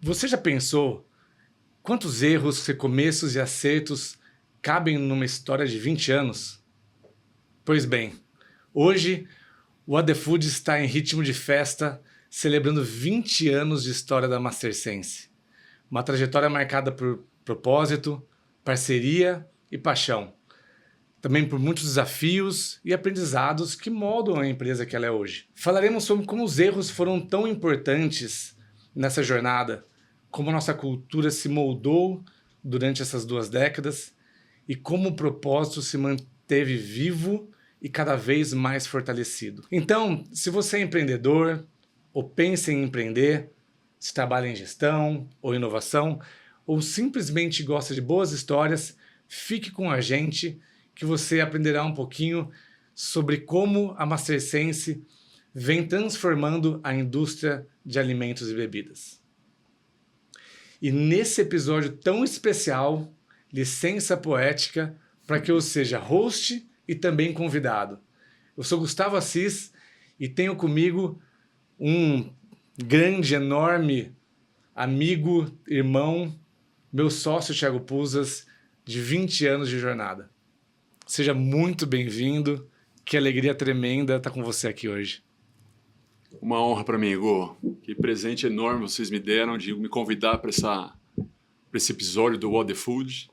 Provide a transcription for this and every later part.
Você já pensou quantos erros, recomeços e acertos cabem numa história de 20 anos? Pois bem, hoje o What The Food está em ritmo de festa, celebrando 20 anos de história da Mastersense. Uma trajetória marcada por propósito, parceria e paixão. Também por muitos desafios e aprendizados que moldam a empresa que ela é hoje. Falaremos sobre como os erros foram tão importantes nessa jornada, como nossa cultura se moldou durante essas 2 décadas e como o propósito se manteve vivo e cada vez mais fortalecido. Então, se você é empreendedor ou pensa em empreender, se trabalha em gestão ou inovação, ou simplesmente gosta de boas histórias, fique com a gente que você aprenderá um pouquinho sobre como a Mastersense vem transformando a indústria de alimentos e bebidas. E nesse episódio tão especial, licença poética para que eu seja host e também convidado. Eu sou Gustavo Assis e tenho comigo um grande, enorme amigo, irmão, meu sócio Thiago Puzas, de 20 anos de jornada. Seja muito bem-vindo, que alegria tremenda estar com você aqui hoje. Uma honra para mim, Igor. Que presente enorme vocês me deram de me convidar para esse episódio do What The Food.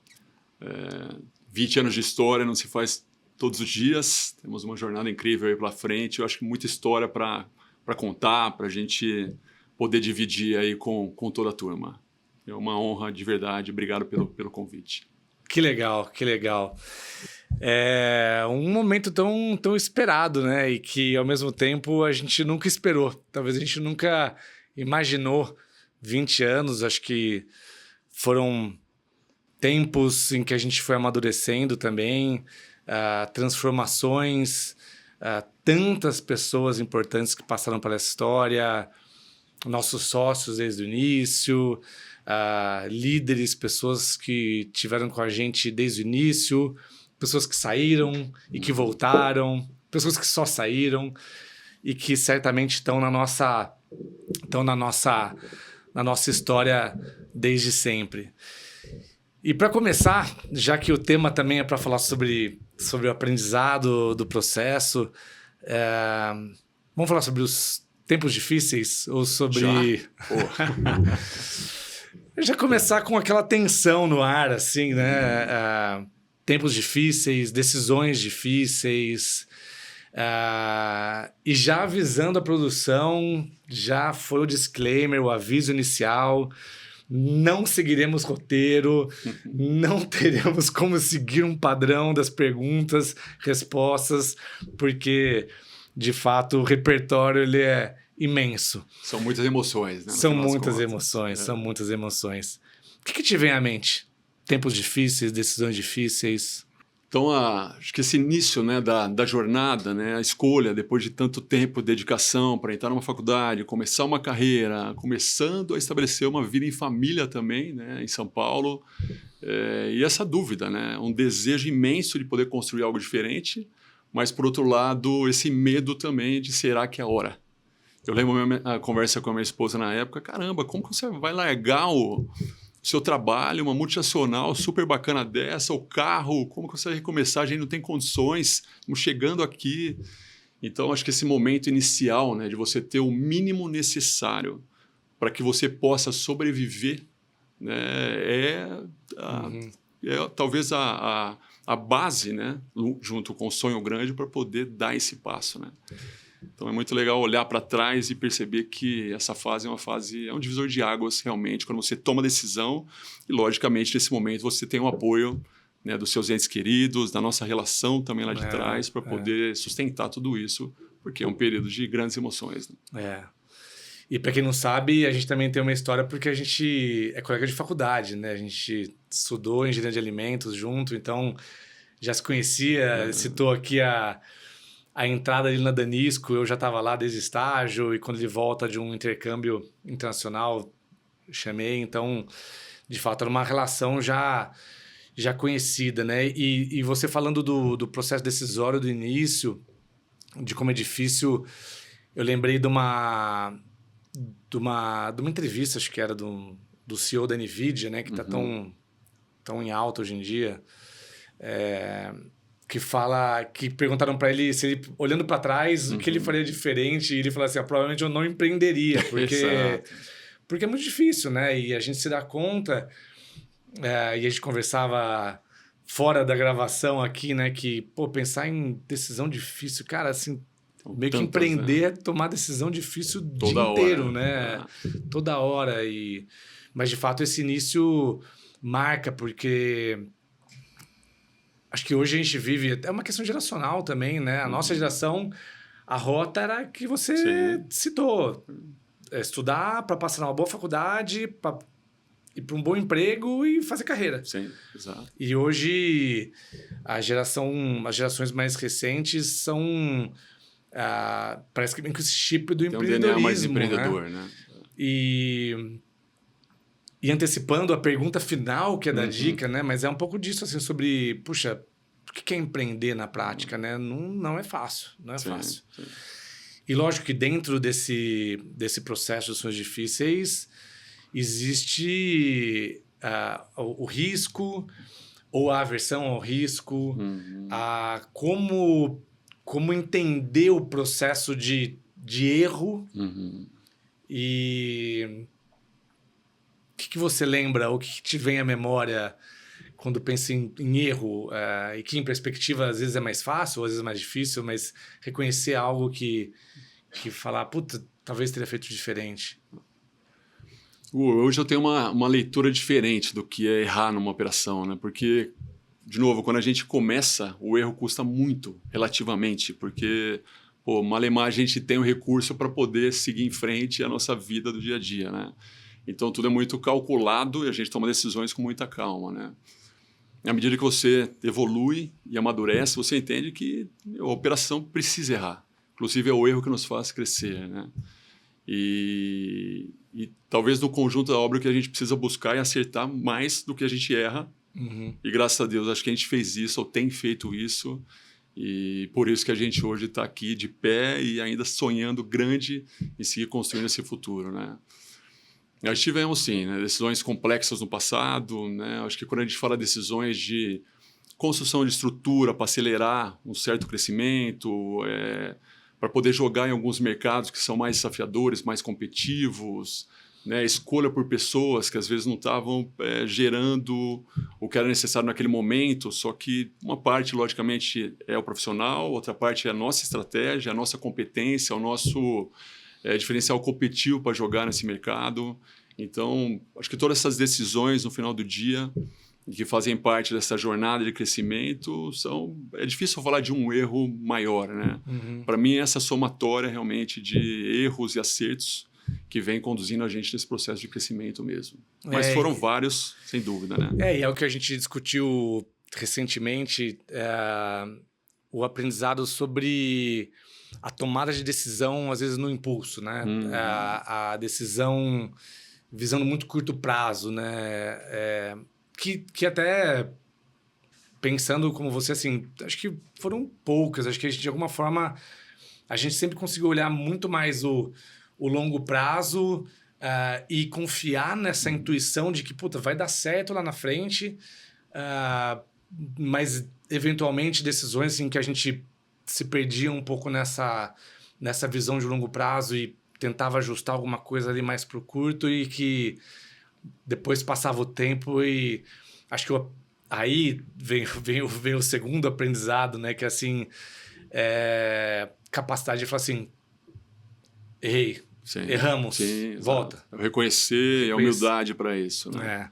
20 anos de história não se faz todos os dias. Temos uma jornada incrível aí pela frente. Eu acho que muita história para contar, para a gente poder dividir aí com toda a turma. É uma honra de verdade. Obrigado pelo convite. Que legal, que legal. É um momento tão esperado, né? E que, ao mesmo tempo, a gente nunca esperou. Talvez a gente nunca imaginou 20 anos. Acho que foram tempos em que a gente foi amadurecendo também, transformações, tantas pessoas importantes que passaram pela história, nossos sócios desde o início, líderes, pessoas que tiveram com a gente desde o início, pessoas que saíram e que voltaram, pessoas que só saíram e que certamente estão na nossa história desde sempre. E para começar, já que o tema também é para falar sobre o aprendizado do processo, vamos falar sobre os tempos difíceis ou sobre... Já começar com aquela tensão no ar, assim, né? Tempos difíceis, decisões difíceis, e já avisando a produção, já foi o disclaimer, o aviso inicial, não seguiremos roteiro, não teremos como seguir um padrão das perguntas, respostas, porque, de fato, o repertório ele é imenso. São muitas emoções, né? São muitas emoções. O que te vem à mente? Tempos difíceis, decisões difíceis? Então, acho que esse início, né, da jornada, né, a escolha, depois de tanto tempo, dedicação para entrar numa faculdade, começar uma carreira, começando a estabelecer uma vida em família também, né, em São Paulo, e essa dúvida, né, um desejo imenso de poder construir algo diferente, mas, por outro lado, esse medo também de será que é a hora? Eu lembro a conversa com a minha esposa na época, caramba, como que você vai largar o seu trabalho, uma multinacional super bacana dessa, o carro, como que você vai recomeçar? A gente não tem condições, estamos chegando aqui. Então, acho que esse momento inicial, né, de você ter o mínimo necessário para que você possa sobreviver, né, talvez a base, né, junto com o sonho grande para poder dar esse passo, né? Então é muito legal olhar para trás e perceber que essa fase é um divisor de águas realmente, quando você toma decisão e, logicamente, nesse momento você tem o apoio, né, dos seus entes queridos, da nossa relação também lá de trás, para poder sustentar tudo isso, porque é um período de grandes emoções. Né? E para quem não sabe, a gente também tem uma história porque a gente é colega de faculdade, né? A gente estudou engenharia de alimentos junto, então já se conhecia, citou aqui a entrada dele na Danisco, eu já estava lá desde estágio, e quando ele volta de um intercâmbio internacional, chamei, então, de fato, era uma relação já conhecida, né? E você falando do processo decisório do início, de como é difícil, eu lembrei de de uma entrevista, acho que era do CEO da NVIDIA, né? Que está tão em alta hoje em dia. Que fala... Que perguntaram para ele, se ele, olhando para trás, o que ele faria diferente. E ele falou assim, provavelmente eu não empreenderia. Porque é muito difícil, né? E a gente se dá conta... e a gente conversava fora da gravação aqui, né? Que, pensar em decisão difícil, cara, assim... Meio que empreender é tomar decisão difícil o dia inteiro, né? Toda hora. Mas, de fato, esse início marca, porque acho que hoje a gente vive... É uma questão geracional também, né? A nossa geração, a rota era que você citou. Estudar para passar numa boa faculdade, para ir para um bom emprego e fazer carreira. Sim, exato. E hoje, as gerações mais recentes são... parece que vem com esse chip do empreendedorismo. Tem um DNA mais empreendedor, né? E antecipando a pergunta final, que é da dica, né? Mas é um pouco disso, assim, sobre... Puxa, o que é empreender na prática, né? Não é fácil, não é fácil. Sim. E lógico que dentro desse processo de decisões difíceis, existe o risco ou a aversão ao risco, como entender o processo de erro. E o que você lembra, o que te vem à memória quando pensa em erro? E que em perspectiva às vezes é mais fácil, ou às vezes é mais difícil, mas reconhecer algo que falar, puta, talvez teria feito diferente. Hoje eu tenho uma leitura diferente do que é errar numa operação, né? Porque, de novo, quando a gente começa, o erro custa muito, relativamente, porque, malemar a gente tem o recurso para poder seguir em frente a nossa vida do dia a dia, né? Então, tudo é muito calculado e a gente toma decisões com muita calma, né? À medida que você evolui e amadurece, você entende que a operação precisa errar. Inclusive, é o erro que nos faz crescer, né? E talvez no conjunto da obra que a gente precisa buscar e acertar mais do que a gente erra. E graças a Deus, acho que a gente fez isso, ou tem feito isso. E por isso que a gente hoje está aqui de pé e ainda sonhando grande em seguir construindo esse futuro, né? Nós tivemos, sim, né, decisões complexas no passado, né? Acho que quando a gente fala decisões de construção de estrutura para acelerar um certo crescimento, para poder jogar em alguns mercados que são mais desafiadores, mais competitivos, né? Escolha por pessoas que às vezes não estavam gerando o que era necessário naquele momento, só que uma parte, logicamente, é o profissional, outra parte é a nossa estratégia, a nossa competência, o nosso diferencial competitivo para jogar nesse mercado. Então, acho que todas essas decisões no final do dia que fazem parte dessa jornada de crescimento é difícil falar de um erro maior, né? Para mim, essa somatória realmente de erros e acertos que vem conduzindo a gente nesse processo de crescimento mesmo. Mas foram vários, sem dúvida, né? E é o que a gente discutiu recentemente, o aprendizado sobre a tomada de decisão, às vezes, no impulso, né? A decisão visando muito curto prazo, né? Que até, pensando como você, assim, acho que foram poucas. Acho que a gente, de alguma forma, a gente sempre conseguiu olhar muito mais o longo prazo e confiar nessa intuição de que, puta, vai dar certo lá na frente, mas, eventualmente, decisões assim, que a gente se perdia um pouco nessa visão de longo prazo e tentava ajustar alguma coisa ali mais pro curto e que depois passava o tempo e acho que aí vem o segundo aprendizado, né? Que assim, capacidade de falar assim, errei, erramos, volta. Reconhecer e a humildade para isso, né?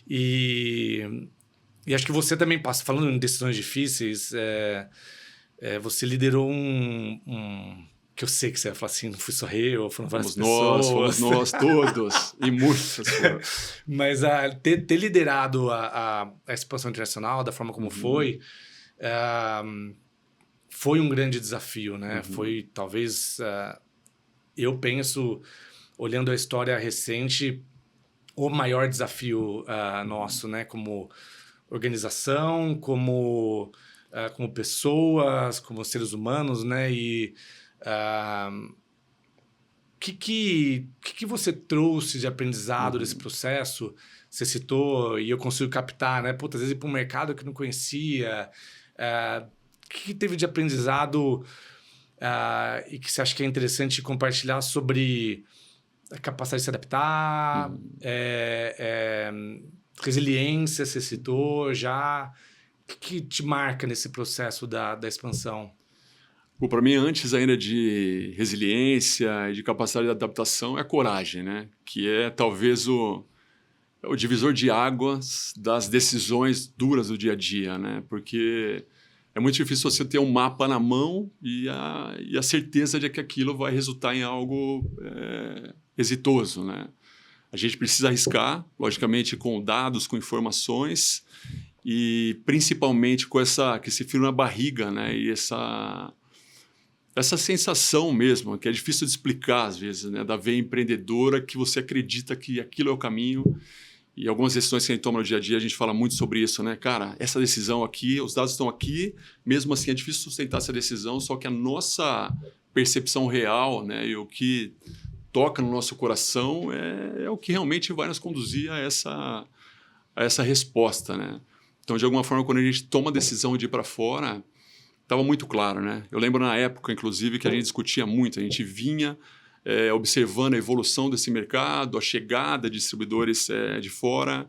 E acho que você também passa, falando em decisões difíceis, você liderou que eu sei que você vai falar assim, não fui só eu, foram várias pessoas. Fomos nós todos, e muitas pessoas. Mas ter liderado a expansão internacional da forma como foi um grande desafio, né? Foi, talvez, eu penso, olhando a história recente, o maior desafio nosso, né? Como organização, como pessoas, como seres humanos, né? E que você trouxe de aprendizado desse processo? Você citou e eu consigo captar, né? Puta, às vezes ir para um mercado que não conhecia. O que teve de aprendizado e que você acha que é interessante compartilhar sobre a capacidade de se adaptar, resiliência, você citou já. O que te marca nesse processo da expansão? Para mim, antes ainda de resiliência e de capacidade de adaptação, é a coragem, né? Que é talvez o divisor de águas das decisões duras do dia a dia, né? Porque é muito difícil você ter um mapa na mão e a certeza de que aquilo vai resultar em algo exitoso, né? A gente precisa arriscar, logicamente, com dados, com informações e principalmente com esse frio na barriga, né? E essa sensação mesmo, que é difícil de explicar às vezes, né? Da veia empreendedora, que você acredita que aquilo é o caminho. E algumas decisões que a gente toma no dia a dia, a gente fala muito sobre isso, né? Cara, essa decisão aqui, os dados estão aqui, mesmo assim é difícil sustentar essa decisão, só que a nossa percepção real, né? E o que toca no nosso coração é o que realmente vai nos conduzir a essa resposta, né? Então, de alguma forma, quando a gente toma a decisão de ir para fora, estava muito claro, né? Eu lembro na época, inclusive, que a gente discutia muito, a gente vinha observando a evolução desse mercado, a chegada de distribuidores de fora,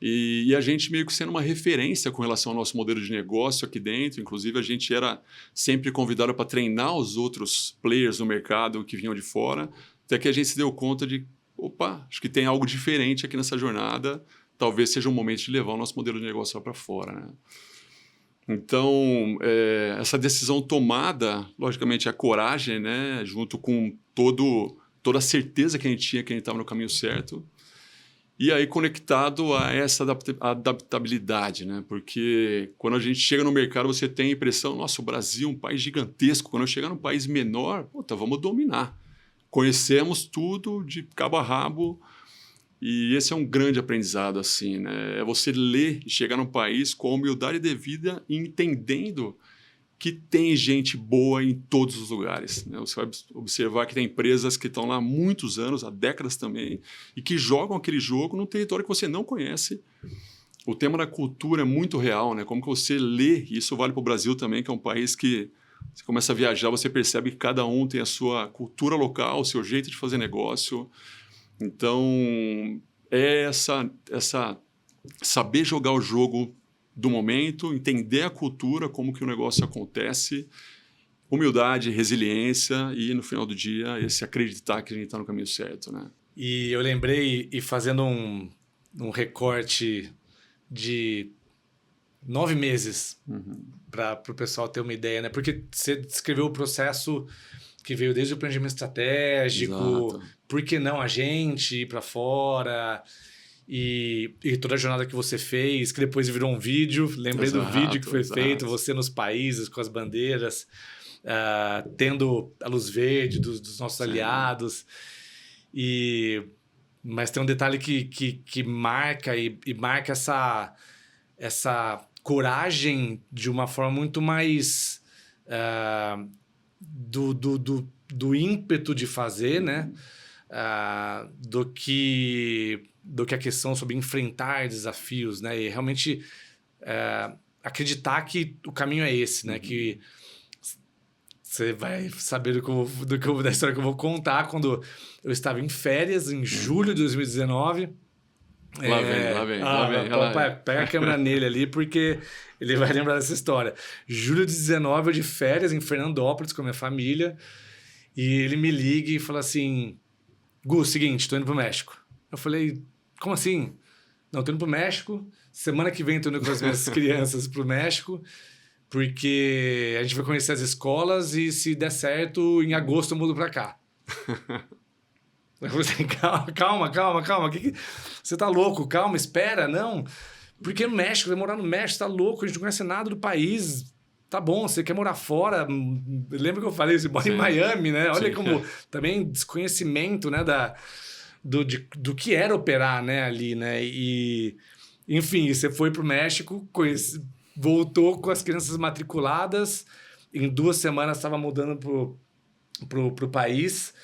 e a gente meio que sendo uma referência com relação ao nosso modelo de negócio aqui dentro. Inclusive, a gente era sempre convidado para treinar os outros players do mercado que vinham de fora, até que a gente se deu conta de, opa, acho que tem algo diferente aqui nessa jornada, talvez seja o momento de levar o nosso modelo de negócio lá para fora, né? Então, essa decisão tomada, logicamente, a coragem, né, junto com toda a certeza que a gente tinha que a gente estava no caminho certo, e aí conectado a essa adaptabilidade, né, porque quando a gente chega no mercado, você tem a impressão, nossa, o Brasil é um país gigantesco, quando eu chegar num país menor, puta, vamos dominar. Conhecemos tudo de cabo a rabo. E esse é um grande aprendizado, assim, né? É você ler e chegar num país com a humildade devida e entendendo que tem gente boa em todos os lugares, né? Você vai observar que tem empresas que estão lá há muitos anos, há décadas também, e que jogam aquele jogo num território que você não conhece. O tema da cultura é muito real, né? Como que você lê, e isso vale para o Brasil também, que é um país que você começa a viajar, você percebe que cada um tem a sua cultura local, o seu jeito de fazer negócio. Então, é essa saber jogar o jogo do momento, entender a cultura, como que o negócio acontece, humildade, resiliência e, no final do dia, esse acreditar que a gente está no caminho certo, né? E eu lembrei, e fazendo um recorte de 9 meses, para o pessoal ter uma ideia, né? Porque você descreveu o processo que veio desde o planejamento estratégico, exato. Por que não a gente ir para fora, e toda a jornada que você fez, que depois virou um vídeo, lembrei do vídeo que foi feito, você nos países, com as bandeiras, tendo a luz verde dos nossos aliados, mas tem um detalhe que marca, e marca essa coragem de uma forma muito mais do ímpeto de fazer, né? Do que a questão sobre enfrentar desafios, né? E realmente acreditar que o caminho é esse, né? Que você vai saber da história que eu vou contar quando eu estava em férias em julho de 2019. Lá vem. Pega a câmera nele ali, porque ele vai lembrar dessa história. Julho de 19, eu de férias em Fernandópolis com a minha família, e ele me liga e fala assim: Gu, seguinte, tô indo pro México. Eu falei, como assim? Não, tô indo pro México, semana que vem tô indo com as minhas crianças pro México, porque a gente vai conhecer as escolas e se der certo, em agosto eu mudo pra cá. Eu falei assim, calma. Você tá louco? Calma, espera, não. Porque no México, vai morar no México, tá louco, a gente não conhece nada do país. Tá bom, você quer morar fora? Lembra que eu falei, você mora em Miami, né? Olha como também desconhecimento, né, do que era operar, né, ali, né? E, enfim, você foi pro México, voltou com as crianças matriculadas, em 2 semanas estava mudando pro país.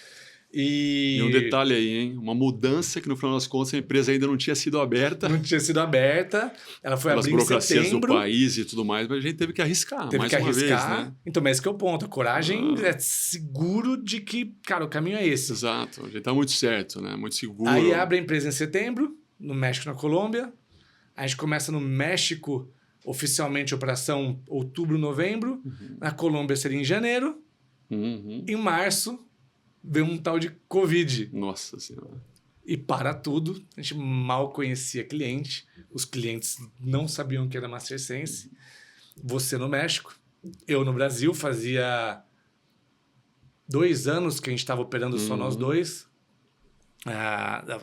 E um detalhe aí, hein? Uma mudança que no final das contas a empresa ainda não tinha sido aberta. Não tinha sido aberta, ela foi pelas abrir em burocracias do setembro. país e tudo mais, mas a gente teve que arriscar Teve mais que uma vez, arriscar. né? Então, mas esse que é o ponto. A coragem é seguro de que, cara, o caminho é esse. Exato. A gente tá muito certo, né? Muito seguro. Aí abre a empresa em setembro, no México e na Colômbia. A gente começa no México, oficialmente, operação outubro, novembro. Na Colômbia seria em janeiro. Em março, veio um tal de Covid. Nossa Senhora. E para tudo. A gente mal conhecia cliente. Os clientes não sabiam que era Master Sense. Você no México. Eu no Brasil. Fazia 2 anos que a gente estava operando só nós dois.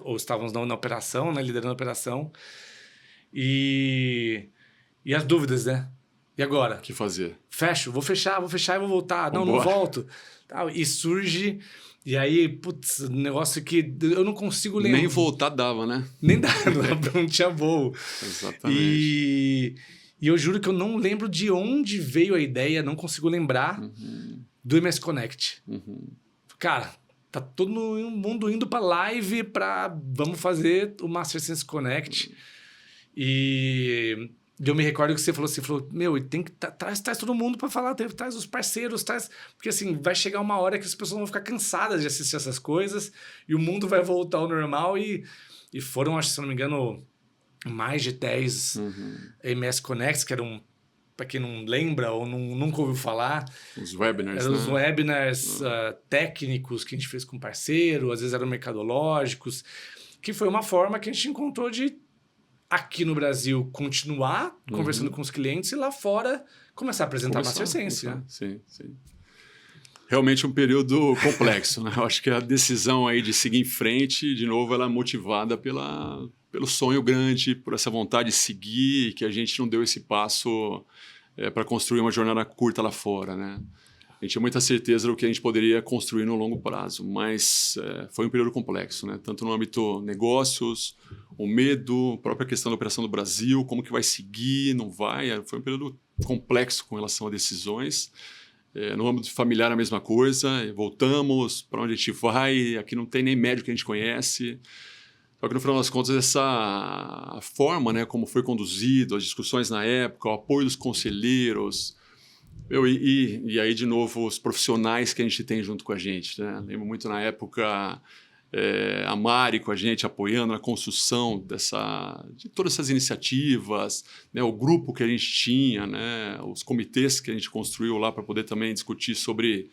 Ou estávamos na operação, né, liderando a operação. E as dúvidas, né? E agora? O que fazer? Fecho, vou fechar e vou voltar. Não volto. E surge... E aí, putz, um negócio que eu não consigo lembrar. Nem voltar dava, né? Nem dava, não tinha voo. Exatamente. E eu juro que eu não lembro de onde veio a ideia, não consigo lembrar do MS Connect. Cara, tá todo mundo indo pra live vamos fazer o Master Sense Connect. E eu me recordo que você falou, meu, tem que traz todo mundo para falar, traz os parceiros, porque assim, vai chegar uma hora que as pessoas vão ficar cansadas de assistir essas coisas e o mundo vai voltar ao normal e foram, acho que se não me engano, mais de 10 MS Connects, que eram, para quem não lembra ou nunca ouviu falar, os webinars, eram os webinars técnicos que a gente fez com parceiro, às vezes eram mercadológicos, que foi uma forma que a gente encontrou de aqui no Brasil, continuar conversando com os clientes e lá fora começar a apresentar Master Sense. Né? Sim. Realmente um período complexo, né? Eu acho que a decisão aí de seguir em frente, de novo, ela é motivada pelo sonho grande, por essa vontade de seguir, que a gente não deu esse passo para construir uma jornada curta lá fora, né? A gente tinha muita certeza do que a gente poderia construir no longo prazo, mas foi um período complexo, né? Tanto no âmbito negócios, o medo, a própria questão da operação do Brasil, como que vai seguir, não vai. Foi um período complexo com relação a decisões. No âmbito familiar, a mesma coisa. Voltamos, para onde a gente vai, aqui não tem nem médico que a gente conhece. Só que no final das contas, essa forma, né, como foi conduzido, as discussões na época, o apoio dos conselheiros... E aí, de novo, os profissionais que a gente tem junto com a gente. Né? Lembro muito na época a Mari com a gente apoiando a construção de todas essas iniciativas, né? O grupo que a gente tinha, né? Os comitês que a gente construiu lá para poder também discutir sobre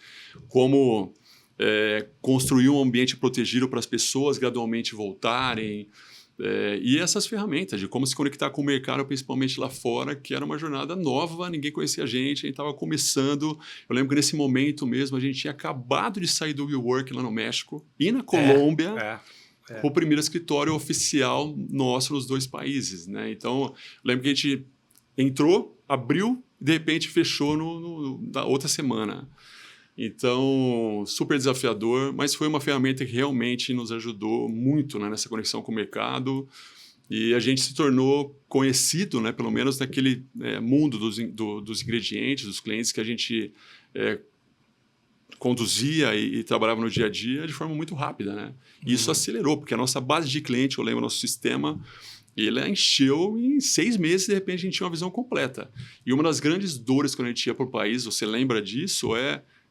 como construir um ambiente protegido para as pessoas gradualmente voltarem. E essas ferramentas de como se conectar com o mercado, principalmente lá fora, que era uma jornada nova, ninguém conhecia a gente estava começando. Eu lembro que nesse momento mesmo, a gente tinha acabado de sair do WeWork lá no México e na Colômbia, o primeiro escritório oficial nosso nos 2 países. Né? Então, eu lembro que a gente entrou, abriu e de repente fechou na outra semana. Então, super desafiador, mas foi uma ferramenta que realmente nos ajudou muito, né, nessa conexão com o mercado e a gente se tornou conhecido, né, pelo menos naquele mundo dos ingredientes, dos clientes que a gente conduzia e trabalhava no dia a dia de forma muito rápida. Né? E isso acelerou, porque a nossa base de cliente, eu lembro, nosso sistema, ele encheu em 6 meses, de repente a gente tinha uma visão completa. E uma das grandes dores quando a gente ia para o país, você lembra disso,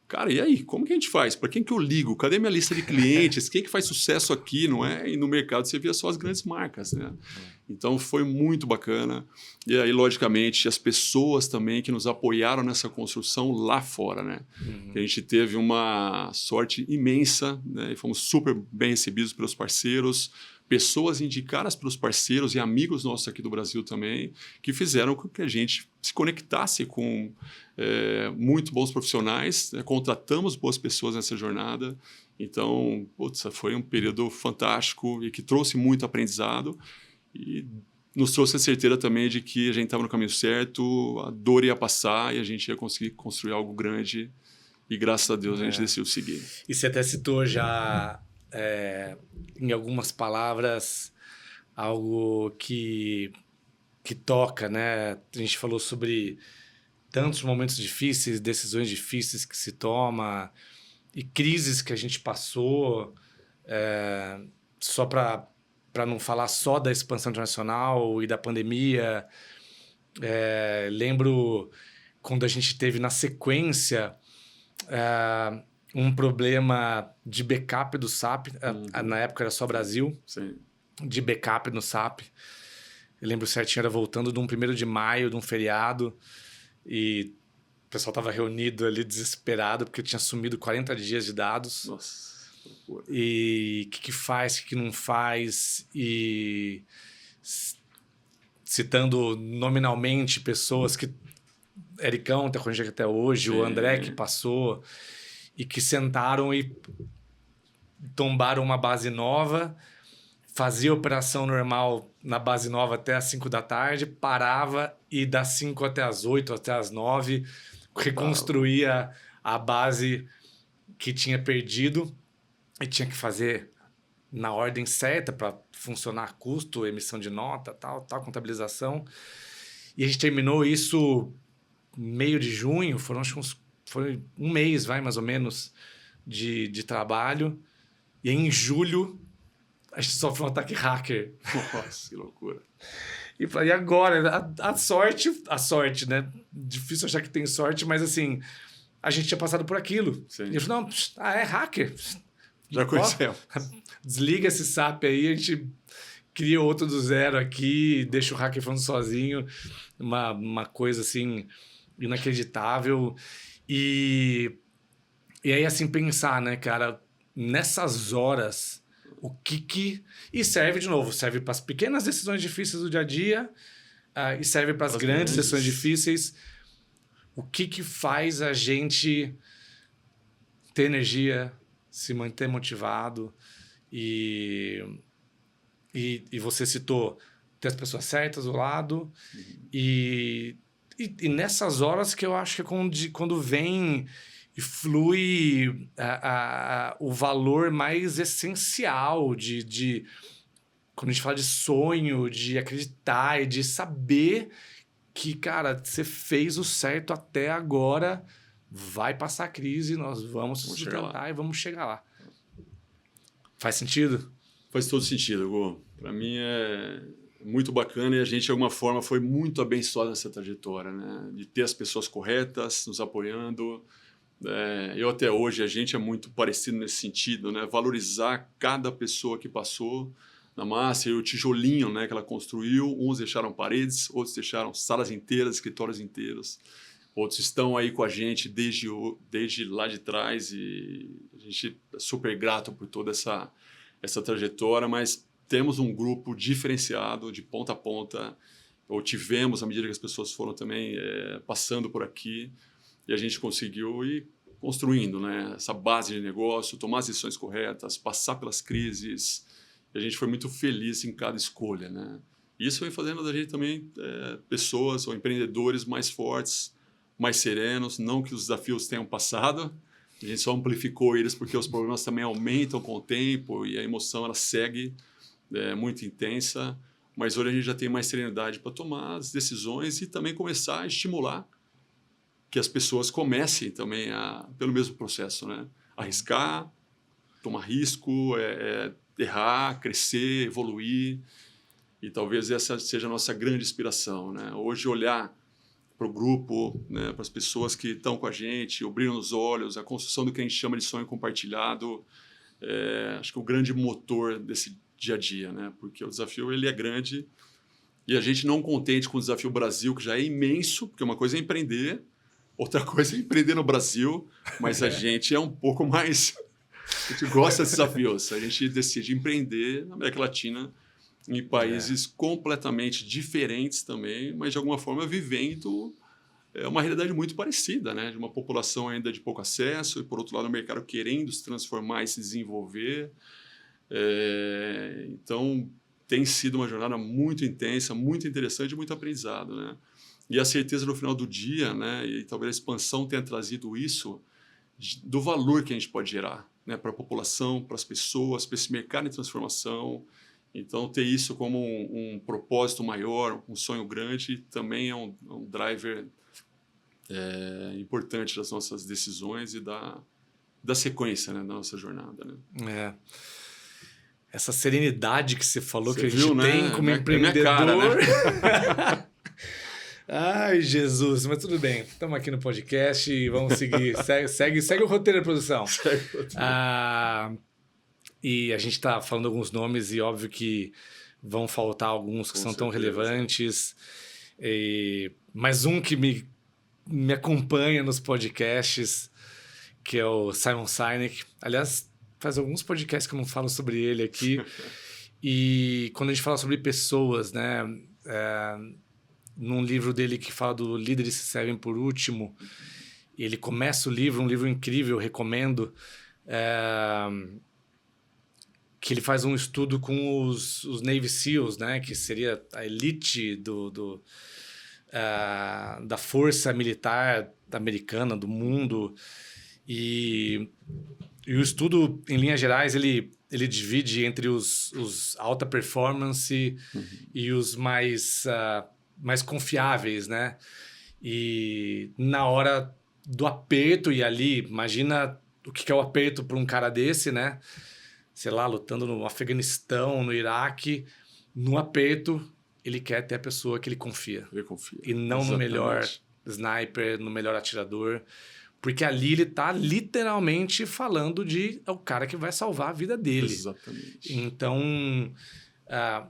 cara, e aí? Como que a gente faz? Para quem que eu ligo? Cadê minha lista de clientes? Quem que faz sucesso aqui, não é? E no mercado você via só as grandes marcas, né? Então foi muito bacana. E aí, logicamente, as pessoas também que nos apoiaram nessa construção lá fora, né? A gente teve uma sorte imensa, né? E fomos super bem recebidos pelos parceiros, pessoas indicadas pelos parceiros e amigos nossos aqui do Brasil também, que fizeram com que a gente se conectasse com muito bons profissionais, né? Contratamos boas pessoas nessa jornada. Então, foi um período fantástico e que trouxe muito aprendizado e nos trouxe a certeza também de que a gente estava no caminho certo, a dor ia passar e a gente ia conseguir construir algo grande e, graças a Deus, a gente decidiu seguir. E você até citou já... em algumas palavras, algo que toca, né? A gente falou sobre tantos momentos difíceis, decisões difíceis que se toma, e crises que a gente passou, só para não falar só da expansão internacional e da pandemia. Lembro quando a gente teve na sequência um problema de backup do SAP, na época era só Brasil, Sim. de backup no SAP. Eu lembro certinho, era voltando de um 1º de maio, de um feriado, e o pessoal estava reunido ali desesperado porque tinha sumido 40 dias de dados. Nossa, que loucura. E o que faz, o que não faz, e citando nominalmente pessoas que... Ericão tá com a gente até hoje, o André que passou, e que sentaram e tombaram uma base nova, fazia operação normal na base nova até às 5 da tarde, parava e das 5 até às 8, até às 9, reconstruía a base que tinha perdido e tinha que fazer na ordem certa para funcionar custo, emissão de nota, tal, contabilização. E a gente terminou isso meio de junho, foi um mês, mais ou menos, de trabalho. E aí, em julho, a gente sofreu um ataque hacker. Nossa, que loucura. E agora? A sorte, né? Difícil achar que tem sorte, mas assim, a gente tinha passado por aquilo. Sim. E eu falei, não, é hacker. Já conhecemos. Desliga esse SAP aí, a gente cria outro do zero aqui, deixa o hacker falando sozinho. Uma coisa assim, inacreditável. E aí, assim, pensar, né, cara, nessas horas, o que... E serve, de novo, serve para as pequenas decisões difíceis do dia a dia, e serve para as grandes decisões difíceis. O que faz a gente ter energia, se manter motivado e você citou ter as pessoas certas do lado e nessas horas que eu acho que é quando vem e flui o valor mais essencial de quando a gente fala de sonho, de acreditar e de saber que, cara, você fez o certo até agora, vai passar a crise, nós vamos sustentar e vamos chegar lá. Faz sentido? Faz todo sentido, Gu. Para mim é muito bacana e a gente, de alguma forma, foi muito abençoado nessa trajetória, né? De ter as pessoas corretas nos apoiando. Eu até hoje, a gente é muito parecido nesse sentido, né? Valorizar cada pessoa que passou na massa e o tijolinho, né, que ela construiu. Uns deixaram paredes, outros deixaram salas inteiras, escritórios inteiros. Outros estão aí com a gente desde lá de trás e a gente é super grato por toda essa trajetória, mas temos um grupo diferenciado de ponta a ponta, ou tivemos à medida que as pessoas foram também passando por aqui, e a gente conseguiu ir construindo, né, essa base de negócio, tomar as decisões corretas, passar pelas crises, e a gente foi muito feliz em cada escolha, né? Isso vem fazendo da gente também pessoas ou empreendedores mais fortes, mais serenos, não que os desafios tenham passado, a gente só amplificou eles porque os problemas também aumentam com o tempo e a emoção ela segue muito intensa, mas hoje a gente já tem mais serenidade para tomar as decisões e também começar a estimular que as pessoas comecem também pelo mesmo processo, né? Arriscar, tomar risco, errar, crescer, evoluir, e talvez essa seja a nossa grande inspiração, né? Hoje olhar para o grupo, né, para as pessoas que estão com a gente, o brilho nos olhos, a construção do que a gente chama de sonho compartilhado, acho que o grande motor desse dia a dia, né? Porque o desafio ele é grande e a gente não contente com o desafio Brasil, que já é imenso, porque uma coisa é empreender, outra coisa é empreender no Brasil, mas a gente é um pouco mais... A gente gosta de desafios, a gente decide empreender na América Latina, em países completamente diferentes também, mas de alguma forma vivendo uma realidade muito parecida, né? De uma população ainda de pouco acesso e, por outro lado, o mercado querendo se transformar e se desenvolver. Então, tem sido uma jornada muito intensa, muito interessante e muito aprendizado, né? E a certeza no final do dia, né? E talvez a expansão tenha trazido isso, do valor que a gente pode gerar, né? Para a população, para as pessoas, para esse mercado em transformação. Então, ter isso como um propósito maior, um sonho grande, também é um driver importante das nossas decisões e da dar sequência, né, da nossa jornada, né? Essa serenidade que você falou, que a gente viu, tem né? como É empreendedor. minha cara, né? Ai, Jesus, mas tudo bem. Estamos aqui no podcast e vamos seguir. segue o roteiro da produção. E a gente está falando alguns nomes e óbvio que vão faltar alguns que são tão relevantes. Mas um que me acompanha nos podcasts, que é o Simon Sinek. Aliás, faz alguns podcasts que eu não falo sobre ele aqui. E quando a gente fala sobre pessoas, né? Num livro dele que fala do Líderes que Servem por Último, ele começa o livro, um livro incrível, recomendo, que ele faz um estudo com os Navy SEALs, né? Que seria a elite da força militar americana, do mundo. E o estudo, em linhas gerais, ele divide entre os alta performance e os mais confiáveis, né? E na hora do aperto, e ali, imagina o que é o aperto para um cara desse, né? Sei lá, lutando no Afeganistão, no Iraque, no aperto, ele quer ter a pessoa que ele confia. Ele confia. E não Exatamente. no melhor sniper, no melhor atirador. Porque ali ele está literalmente falando é o cara que vai salvar a vida dele. Exatamente. Então,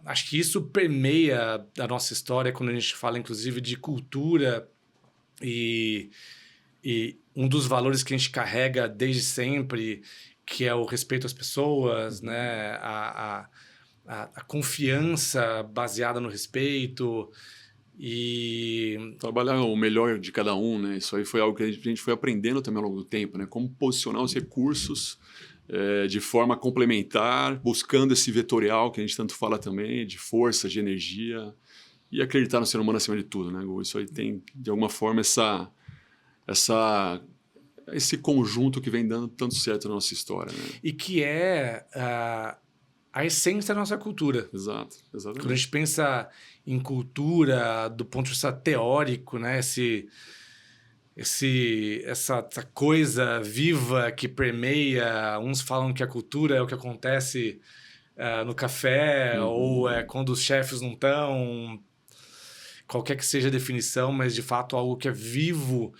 acho que isso permeia a nossa história quando a gente fala, inclusive, de cultura e um dos valores que a gente carrega desde sempre, que é o respeito às pessoas, né? A confiança baseada no respeito e... Trabalhar o melhor de cada um, né? Isso aí foi algo que a gente foi aprendendo também ao longo do tempo, né? Como posicionar os recursos de forma complementar, buscando esse vetorial que a gente tanto fala também, de força, de energia, e acreditar no ser humano acima de tudo, né? Isso aí tem, de alguma forma, esse conjunto que vem dando tanto certo na nossa história, né? E que é a essência da nossa cultura. Exato, exatamente. Quando a gente pensa em cultura do ponto de vista teórico, né? Essa coisa viva que permeia, uns falam que a cultura é o que acontece no café, ou quando os chefes não estão, qualquer que seja a definição, mas de fato algo que é vivo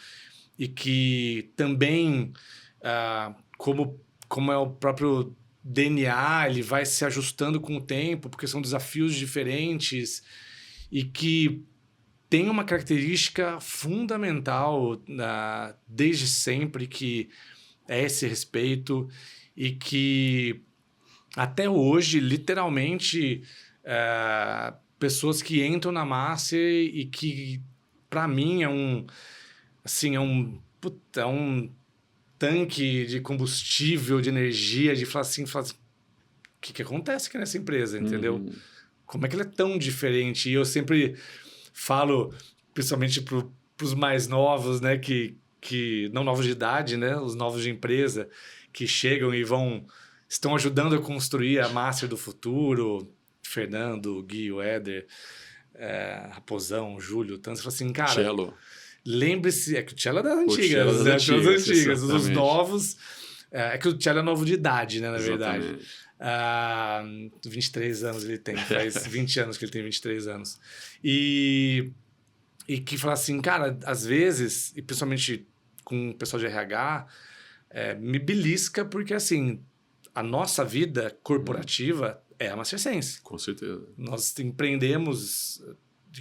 e que também, como é o próprio DNA, ele vai se ajustando com o tempo, porque são desafios diferentes e que tem uma característica fundamental desde sempre, que é esse respeito e que até hoje, literalmente, pessoas que entram na massa e que, para mim, é um tanque de combustível, de energia, de falar assim, o que acontece aqui nessa empresa, entendeu? Como é que ela é tão diferente? E eu sempre falo, principalmente para os mais novos, né, que não novos de idade, né, os novos de empresa, que chegam e estão ajudando a construir a Master do futuro, Fernando, Gui, o Éder, Raposão, Júlio, tanto, você fala assim, cara... Cello. Lembre-se, é que o Cello é das antigas, das antigas. Os novos, é que o Cello é novo de idade, né, na verdade. 23 anos ele tem, faz 20 anos que ele tem 23 anos. E que fala assim, cara, às vezes, e principalmente com o pessoal de RH, me belisca porque, assim, a nossa vida corporativa é a Mastersense. Com certeza. Nós empreendemos,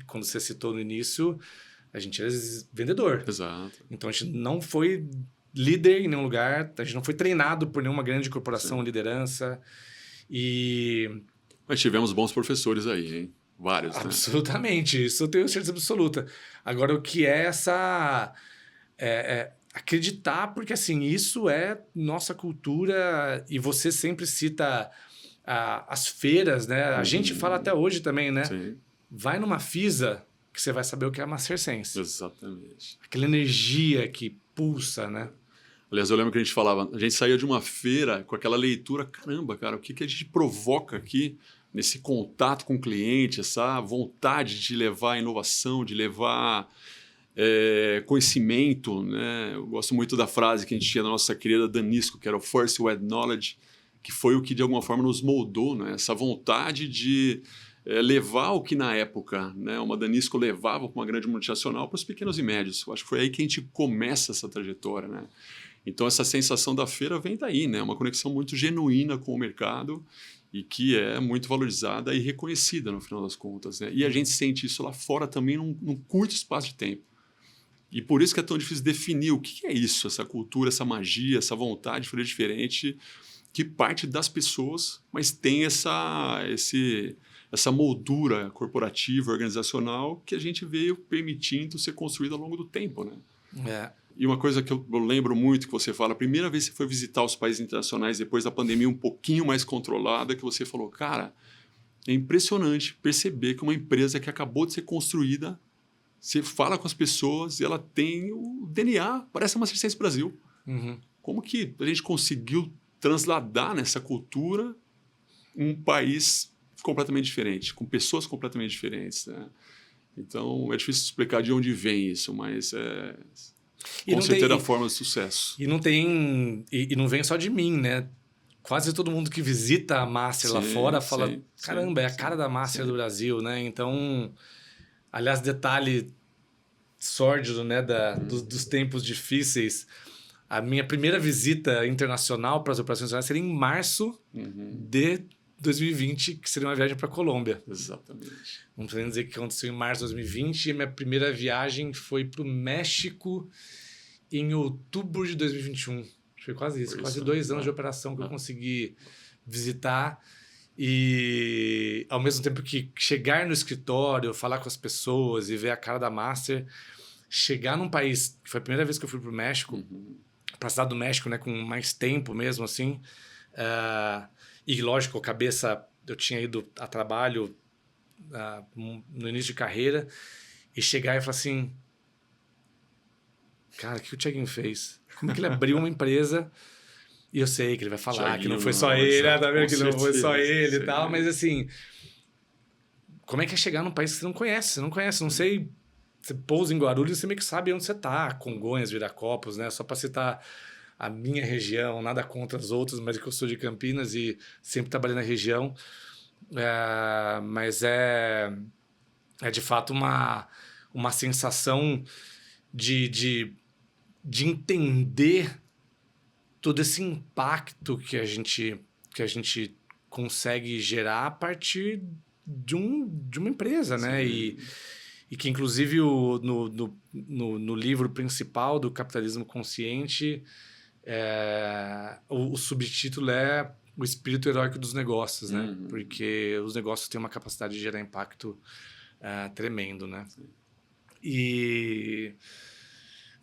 quando você citou no início... A gente era vendedor. Exato. Então, a gente não foi líder em nenhum lugar, a gente não foi treinado por nenhuma grande corporação, liderança. Mas tivemos bons professores aí, hein? Vários, absolutamente, né? Isso eu tenho certeza absoluta. Agora, o que é essa... acreditar, porque, assim, isso é nossa cultura e você sempre cita as feiras, né? A gente fala até hoje também, né? Sim. Vai numa FISA... que você vai saber o que é a Mastersense. Exatamente. Aquela energia que pulsa, né? Aliás, eu lembro que a gente falava, a gente saía de uma feira com aquela leitura, caramba, cara, o que a gente provoca aqui nesse contato com o cliente, essa vontade de levar inovação, de levar conhecimento, né? Eu gosto muito da frase que a gente tinha da nossa querida Danisco, que era o First Word Knowledge, que foi o que de alguma forma nos moldou, né? Essa vontade de levar o que na época, né, uma Danisco levava com uma grande multinacional para os pequenos e médios. Eu acho que foi aí que a gente começa essa trajetória, né? Então essa sensação da feira vem daí, né? Uma conexão muito genuína com o mercado e que é muito valorizada e reconhecida no final das contas, né? E a gente sente isso lá fora também num curto espaço de tempo. E por isso que é tão difícil definir o que é isso, essa cultura, essa magia, essa vontade de fazer diferente, que parte das pessoas, mas tem essa moldura corporativa, organizacional, que a gente veio permitindo ser construída ao longo do tempo, né? E uma coisa que eu lembro muito que você fala, a primeira vez que você foi visitar os países internacionais depois da pandemia um pouquinho mais controlada, que você falou, cara, é impressionante perceber que uma empresa que acabou de ser construída, você fala com as pessoas e ela tem o DNA, parece uma Mastersense Brasil. Uhum. Como que a gente conseguiu transladar nessa cultura um país completamente diferente, com pessoas completamente diferentes, né? Então, é difícil explicar de onde vem isso, mas com certeza a forma de sucesso. E não vem só de mim, né? Quase todo mundo que visita a Master lá fora fala, caramba, é a cara da Master do Brasil, né? Então, aliás, detalhe sórdido, né, dos tempos difíceis. A minha primeira visita internacional para as operações internacionais seria em março de 2020, que seria uma viagem para a Colômbia. Exatamente. Vamos podendo dizer que aconteceu em março de 2020 e a minha primeira viagem foi para o México em outubro de 2021. Foi quase isso, quase 2 anos de operação que eu consegui visitar. E ao mesmo tempo que chegar no escritório, falar com as pessoas e ver a cara da Master, chegar num país, que foi a primeira vez que eu fui para o México, para a cidade do México, né, com mais tempo mesmo, assim. E lógico, a cabeça, eu tinha ido a trabalho no início de carreira, e chegar e falar assim, cara, o que o Thiaguinho fez? Como é que ele abriu uma empresa? E eu sei que ele vai falar Thiaguinho, que não foi só ele, tá vendo? Que não foi só ele sim. E tal, mas assim, como é que é chegar num país que você não conhece? Não sei, você pousa em Guarulhos, você meio que sabe onde você tá, Congonhas, Viracopos, né? Só para citar a minha região, nada contra as outras, mas que eu sou de Campinas e sempre trabalhei na região. Mas é de fato uma sensação de entender todo esse impacto que a gente consegue gerar a partir de uma empresa, né? E que, inclusive, no livro principal do Capitalismo Consciente, o subtítulo é O Espírito Heróico dos Negócios, né? Porque os negócios têm uma capacidade de gerar impacto tremendo, né? E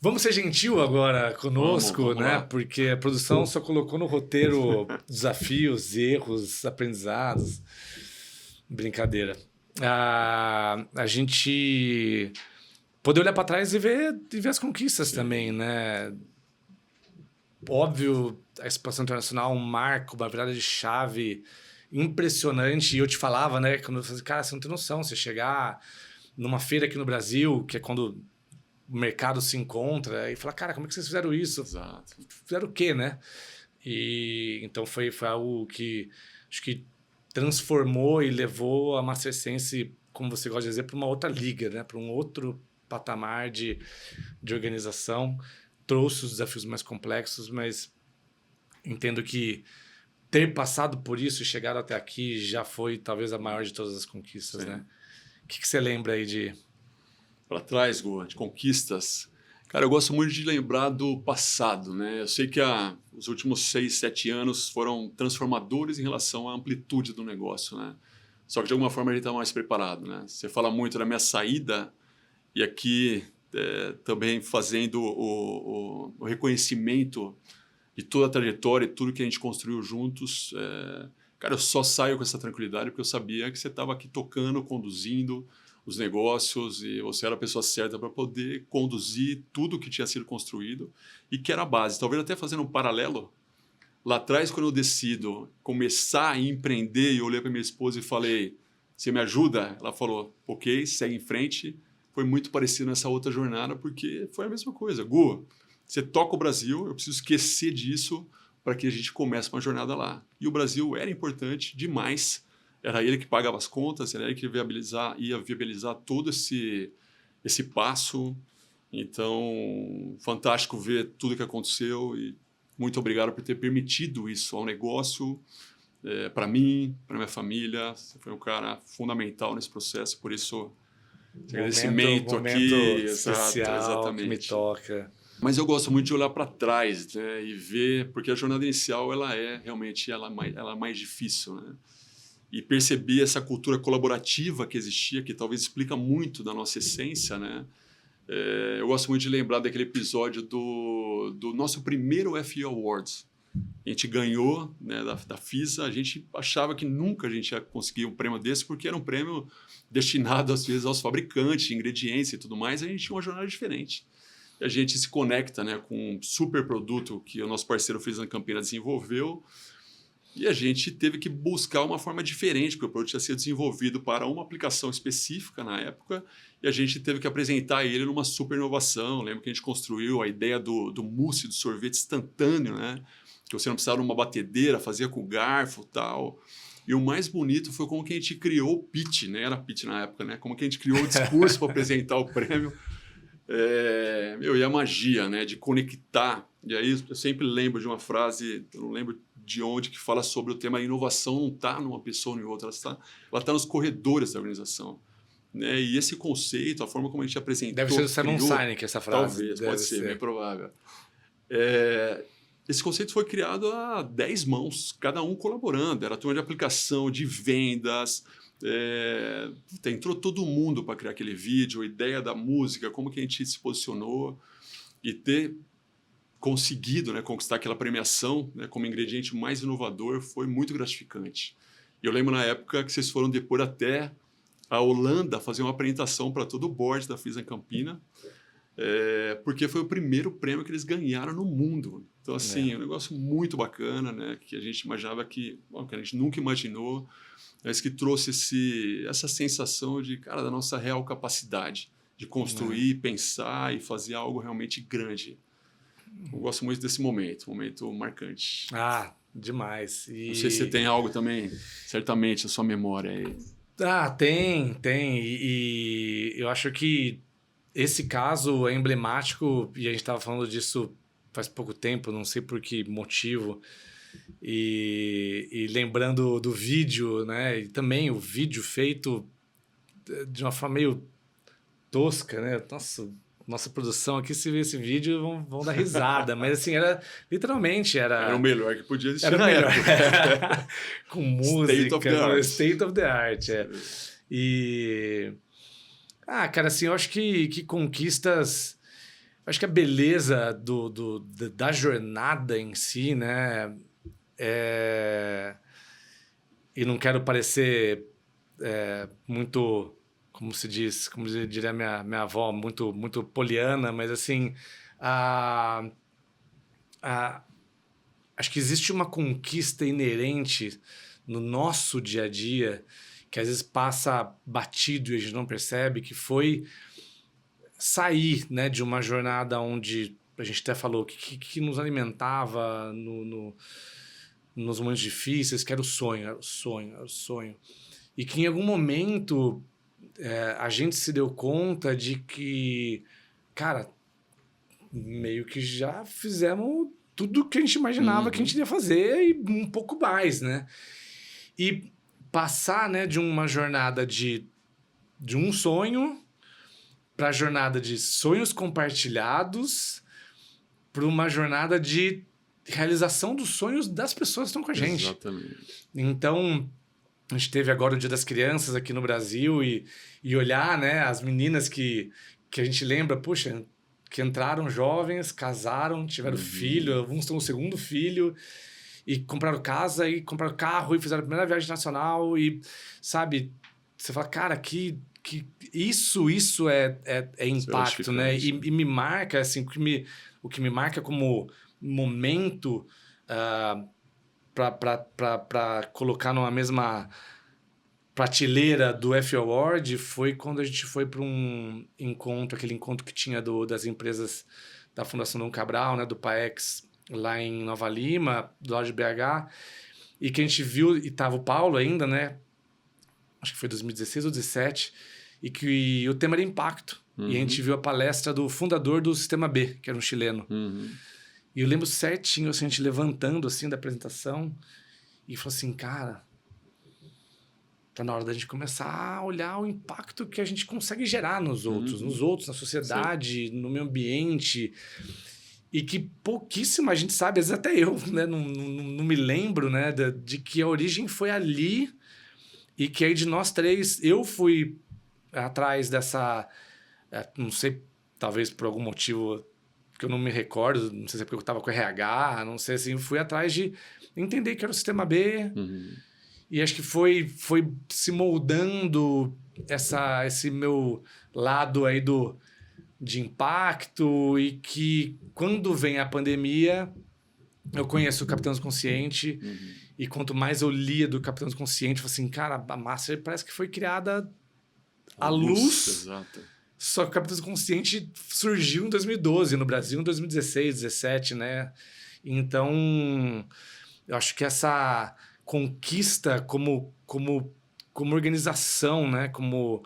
vamos ser gentil agora conosco, vamos né? Lá. Porque a produção só colocou no roteiro desafios, erros, aprendizados. Brincadeira. A gente poder olhar para trás e ver as conquistas também, né? Óbvio, a expansão internacional, um marco, uma virada de chave impressionante. E eu te falava, né? Quando eu falei, cara, você não tem noção. Você chegar numa feira aqui no Brasil, que é quando o mercado se encontra, e falar, cara, como é que vocês fizeram isso? Exato. Fizeram o quê, né? E então foi algo que acho que transformou e levou a Mastersense, como você gosta de dizer, para uma outra liga, né? Para um outro patamar de organização. Trouxe os desafios mais complexos, mas entendo que ter passado por isso e chegado até aqui já foi talvez a maior de todas as conquistas, né? O que você lembra aí de... Para trás, Gu, de conquistas. Cara, eu gosto muito de lembrar do passado, né? Eu sei que os últimos 6, 7 anos foram transformadores em relação à amplitude do negócio, né? Só que de alguma forma a gente está mais preparado, né? Você fala muito da minha saída e aqui também fazendo o reconhecimento de toda a trajetória e tudo que a gente construiu juntos. Cara, eu só saio com essa tranquilidade porque eu sabia que você estava aqui tocando, conduzindo os negócios e você era a pessoa certa para poder conduzir tudo que tinha sido construído e que era a base. Talvez até fazendo um paralelo, lá atrás quando eu decido começar a empreender, eu olhei para minha esposa e falei, você me ajuda? Ela falou, ok, segue em frente, foi muito parecido nessa outra jornada, porque foi a mesma coisa. Gu, você toca o Brasil, eu preciso esquecer disso para que a gente comece uma jornada lá. E o Brasil era importante demais, era ele que pagava as contas, era ele que ia viabilizar todo esse passo. Então, fantástico ver tudo que aconteceu e muito obrigado por ter permitido isso ao negócio, para mim, para minha família. Você foi um cara fundamental nesse processo, por isso, agradecimento aqui. Especial, exatamente. que me toca. Mas eu gosto muito de olhar para trás, né, e ver, porque a jornada inicial ela é mais difícil, né? E perceber essa cultura colaborativa que existia, que talvez explica muito da nossa essência, né? Eu gosto muito de lembrar daquele episódio do nosso primeiro FE Awards. A gente ganhou, né, da FISA, a gente achava que nunca a gente ia conseguir um prêmio desse, porque era um prêmio destinado, às vezes, aos fabricantes, ingredientes e tudo mais, e a gente tinha uma jornada diferente. E a gente se conecta, né, com um super produto que o nosso parceiro FISA Campina desenvolveu, e a gente teve que buscar uma forma diferente, porque o produto tinha sido desenvolvido para uma aplicação específica na época, e a gente teve que apresentar ele numa super inovação. Lembro que a gente construiu a ideia do mousse, do sorvete instantâneo, né? Que você não precisava de uma batedeira, fazia com garfo e tal. E o mais bonito foi como que a gente criou o pitch, né? Era pitch na época, né? Como que a gente criou o discurso para apresentar o prêmio. E a magia, né? De conectar. E aí eu sempre lembro de uma frase, eu não lembro de onde, que fala sobre o tema: a inovação não está numa pessoa ou em outra, ela está nos corredores da organização. Né? E esse conceito, a forma como a gente apresentou... Deve ser do Simon Sinek essa frase. Talvez, pode ser, bem provável. Esse conceito foi criado a 10 mãos, cada um colaborando. Era turma de aplicação, de vendas. Entrou todo mundo para criar aquele vídeo, a ideia da música, como que a gente se posicionou, e ter conseguido, né, conquistar aquela premiação, né, como ingrediente mais inovador foi muito gratificante. E eu lembro na época que vocês foram depois até a Holanda fazer uma apresentação para todo o board da FISA Campina, porque foi o primeiro prêmio que eles ganharam no mundo. Então, assim, um negócio muito bacana, né, que a gente imaginava que a gente nunca imaginou, mas que trouxe essa sensação de, cara, da nossa real capacidade de construir, pensar e fazer algo realmente grande. Eu gosto muito desse momento marcante. Ah, demais. Não sei se você tem algo também, certamente, na sua memória aí. Tem. E eu acho que esse caso é emblemático, e a gente estava falando disso faz pouco tempo, não sei por que motivo, e lembrando do vídeo, né? E também o vídeo feito de uma forma meio tosca, né? Nossa produção aqui, se ver esse vídeo, vão dar risada. Mas assim, literalmente era o melhor que podia existir. Era o melhor. Com música, state of the art. E... cara, assim, eu acho que conquistas... Acho que a beleza da jornada em si, né? E não quero parecer muito... como diria minha avó, muito, muito poliana, mas assim, acho que existe uma conquista inerente no nosso dia a dia, que às vezes passa batido e a gente não percebe, que foi sair, né, de uma jornada onde a gente até falou que nos alimentava nos momentos difíceis, que era o sonho. E que em algum momento... a gente se deu conta de que, cara, meio que já fizemos tudo que a gente imaginava que a gente ia fazer e um pouco mais, né? E passar, né, de uma jornada de um sonho para a jornada de sonhos compartilhados para uma jornada de realização dos sonhos das pessoas que estão com a gente. Exatamente. Então... A gente teve agora o Dia das Crianças aqui no Brasil e olhar, né, as meninas que a gente lembra, puxa, que entraram jovens, casaram, tiveram filho, alguns estão no segundo filho, e compraram casa, e compraram carro, e fizeram a primeira viagem nacional, e, sabe, você fala, cara, que isso é impacto, né? E me marca, assim, o que me marca como momento... para colocar numa mesma prateleira do F-Award foi quando a gente foi para um encontro, aquele encontro que tinha das empresas da Fundação Dom Cabral, né, do PAEX, lá em Nova Lima, do lado de BH, e que a gente viu, e tava o Paulo ainda, né, acho que foi 2016 ou 2017, e que o tema era impacto. E a gente viu a palestra do fundador do Sistema B, que era um chileno. E eu lembro certinho, assim, a gente levantando assim da apresentação e falou assim, cara, tá na hora da gente começar a olhar o impacto que a gente consegue gerar nos outros, na sociedade, no meio ambiente. E que pouquíssima gente sabe, às vezes até eu, né, não me lembro, né, de que a origem foi ali e que aí de nós três, eu fui atrás dessa, não sei, talvez por algum motivo que eu não me recordo, não sei se é porque eu estava com RH, não sei assim, fui atrás de entender que era o Sistema B. E acho que foi se moldando esse meu lado aí de impacto e que quando vem a pandemia, eu conheço o Capitão Consciente e quanto mais eu lia do Capitão Consciente, eu falei assim, cara, a Master parece que foi criada à luz. Exato. Só que o Capitão Consciente surgiu em 2012, no Brasil em 2016, 2017, né? Então, eu acho que essa conquista como organização, né? Como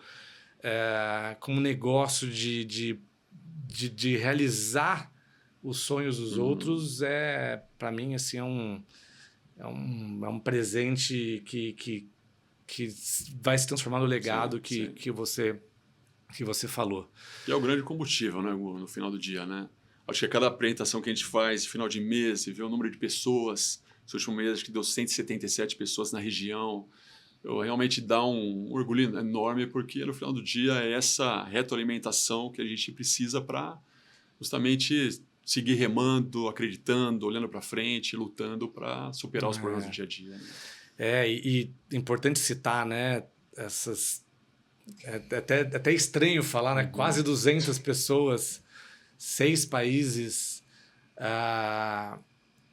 negócio de realizar os sonhos dos outros, para mim, assim, é um presente que vai se transformar no legado que você falou. E é o grande combustível, né, Hugo, no final do dia, né? Acho que a cada apresentação que a gente faz, final de mês, e vê o número de pessoas, no último mês acho que deu 177 pessoas na região, realmente dá um orgulho enorme, porque no final do dia é essa retroalimentação que a gente precisa para justamente seguir remando, acreditando, olhando para frente, lutando para superar os problemas do dia a dia. Né? E importante citar, né, essas... até estranho falar, né? Quase 200 pessoas, 6 países.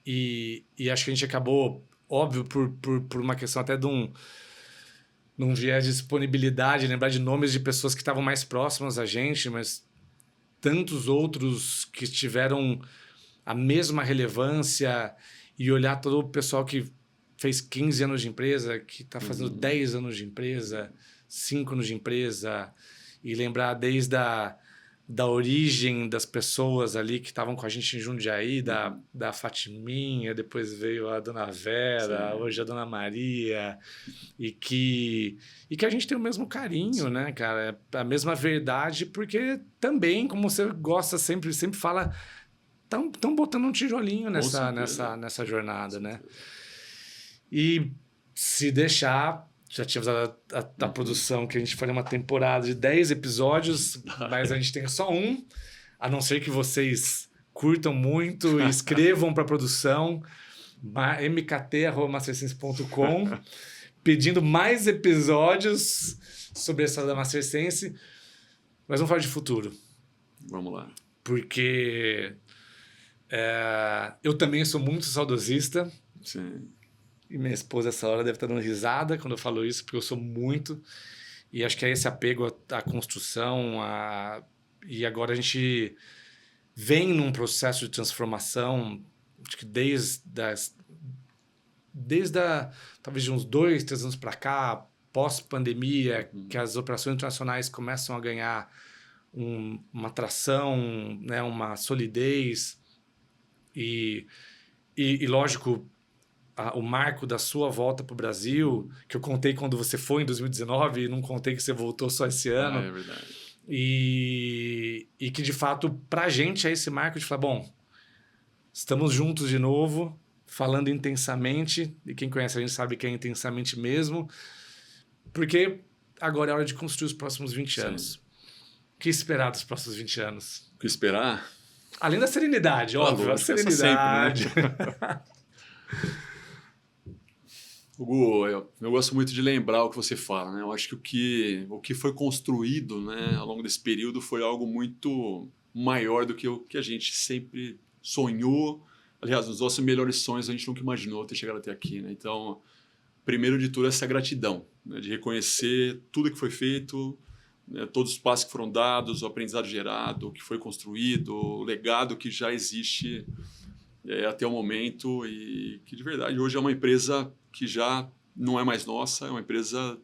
E acho que a gente acabou, óbvio, por uma questão até de um viés de disponibilidade, lembrar de nomes de pessoas que estavam mais próximas a gente, mas tantos outros que tiveram a mesma relevância e olhar todo o pessoal que fez 15 anos de empresa, que está fazendo 10 anos de empresa, 5 anos de empresa, e lembrar desde da origem das pessoas ali que estavam com a gente em Jundiaí, da Fatiminha, depois veio a Dona Vera, hoje a Dona Maria, e que a gente tem o mesmo carinho, né, cara? A mesma verdade, porque também, como você gosta sempre fala, estão botando um tijolinho nessa jornada, né? E se deixar... Já tínhamos a produção que a gente faria uma temporada de 10 episódios, mas a gente tem só um, a não ser que vocês curtam muito e escrevam para a produção, mkt@mastersense.com, pedindo mais episódios sobre a história da Mastersense, mas vamos falar de futuro. Vamos lá. Porque eu também sou muito saudosista. Sim. E minha esposa, essa hora, deve estar dando risada quando eu falo isso, porque eu sou muito. E acho que é esse apego à construção. E agora a gente vem num processo de transformação, acho que desde talvez de uns 2, 3 anos para cá, pós-pandemia, que as operações internacionais começam a ganhar uma tração, né, uma solidez. E lógico... o marco da sua volta para o Brasil, que eu contei quando você foi em 2019 e não contei que você voltou só esse ano. É verdade. E que, de fato, para a gente é esse marco de falar, bom, estamos juntos de novo, falando intensamente, e quem conhece a gente sabe que é intensamente mesmo, porque agora é hora de construir os próximos 20 anos. O que esperar dos próximos 20 anos? O que esperar? Além da serenidade, óbvio, a serenidade. Sempre, né? Hugo, eu gosto muito de lembrar o que você fala, né? Eu acho que o que foi construído, né, ao longo desse período foi algo muito maior do que o que a gente sempre sonhou. Aliás, nos nossos melhores sonhos a gente nunca imaginou ter chegado até aqui, né? Então, primeiro de tudo, essa gratidão, né, de reconhecer tudo que foi feito, né, todos os passos que foram dados, o aprendizado gerado, o que foi construído, o legado que já existe até o momento e que, de verdade, hoje é uma empresa que já não é mais nossa, é uma empresa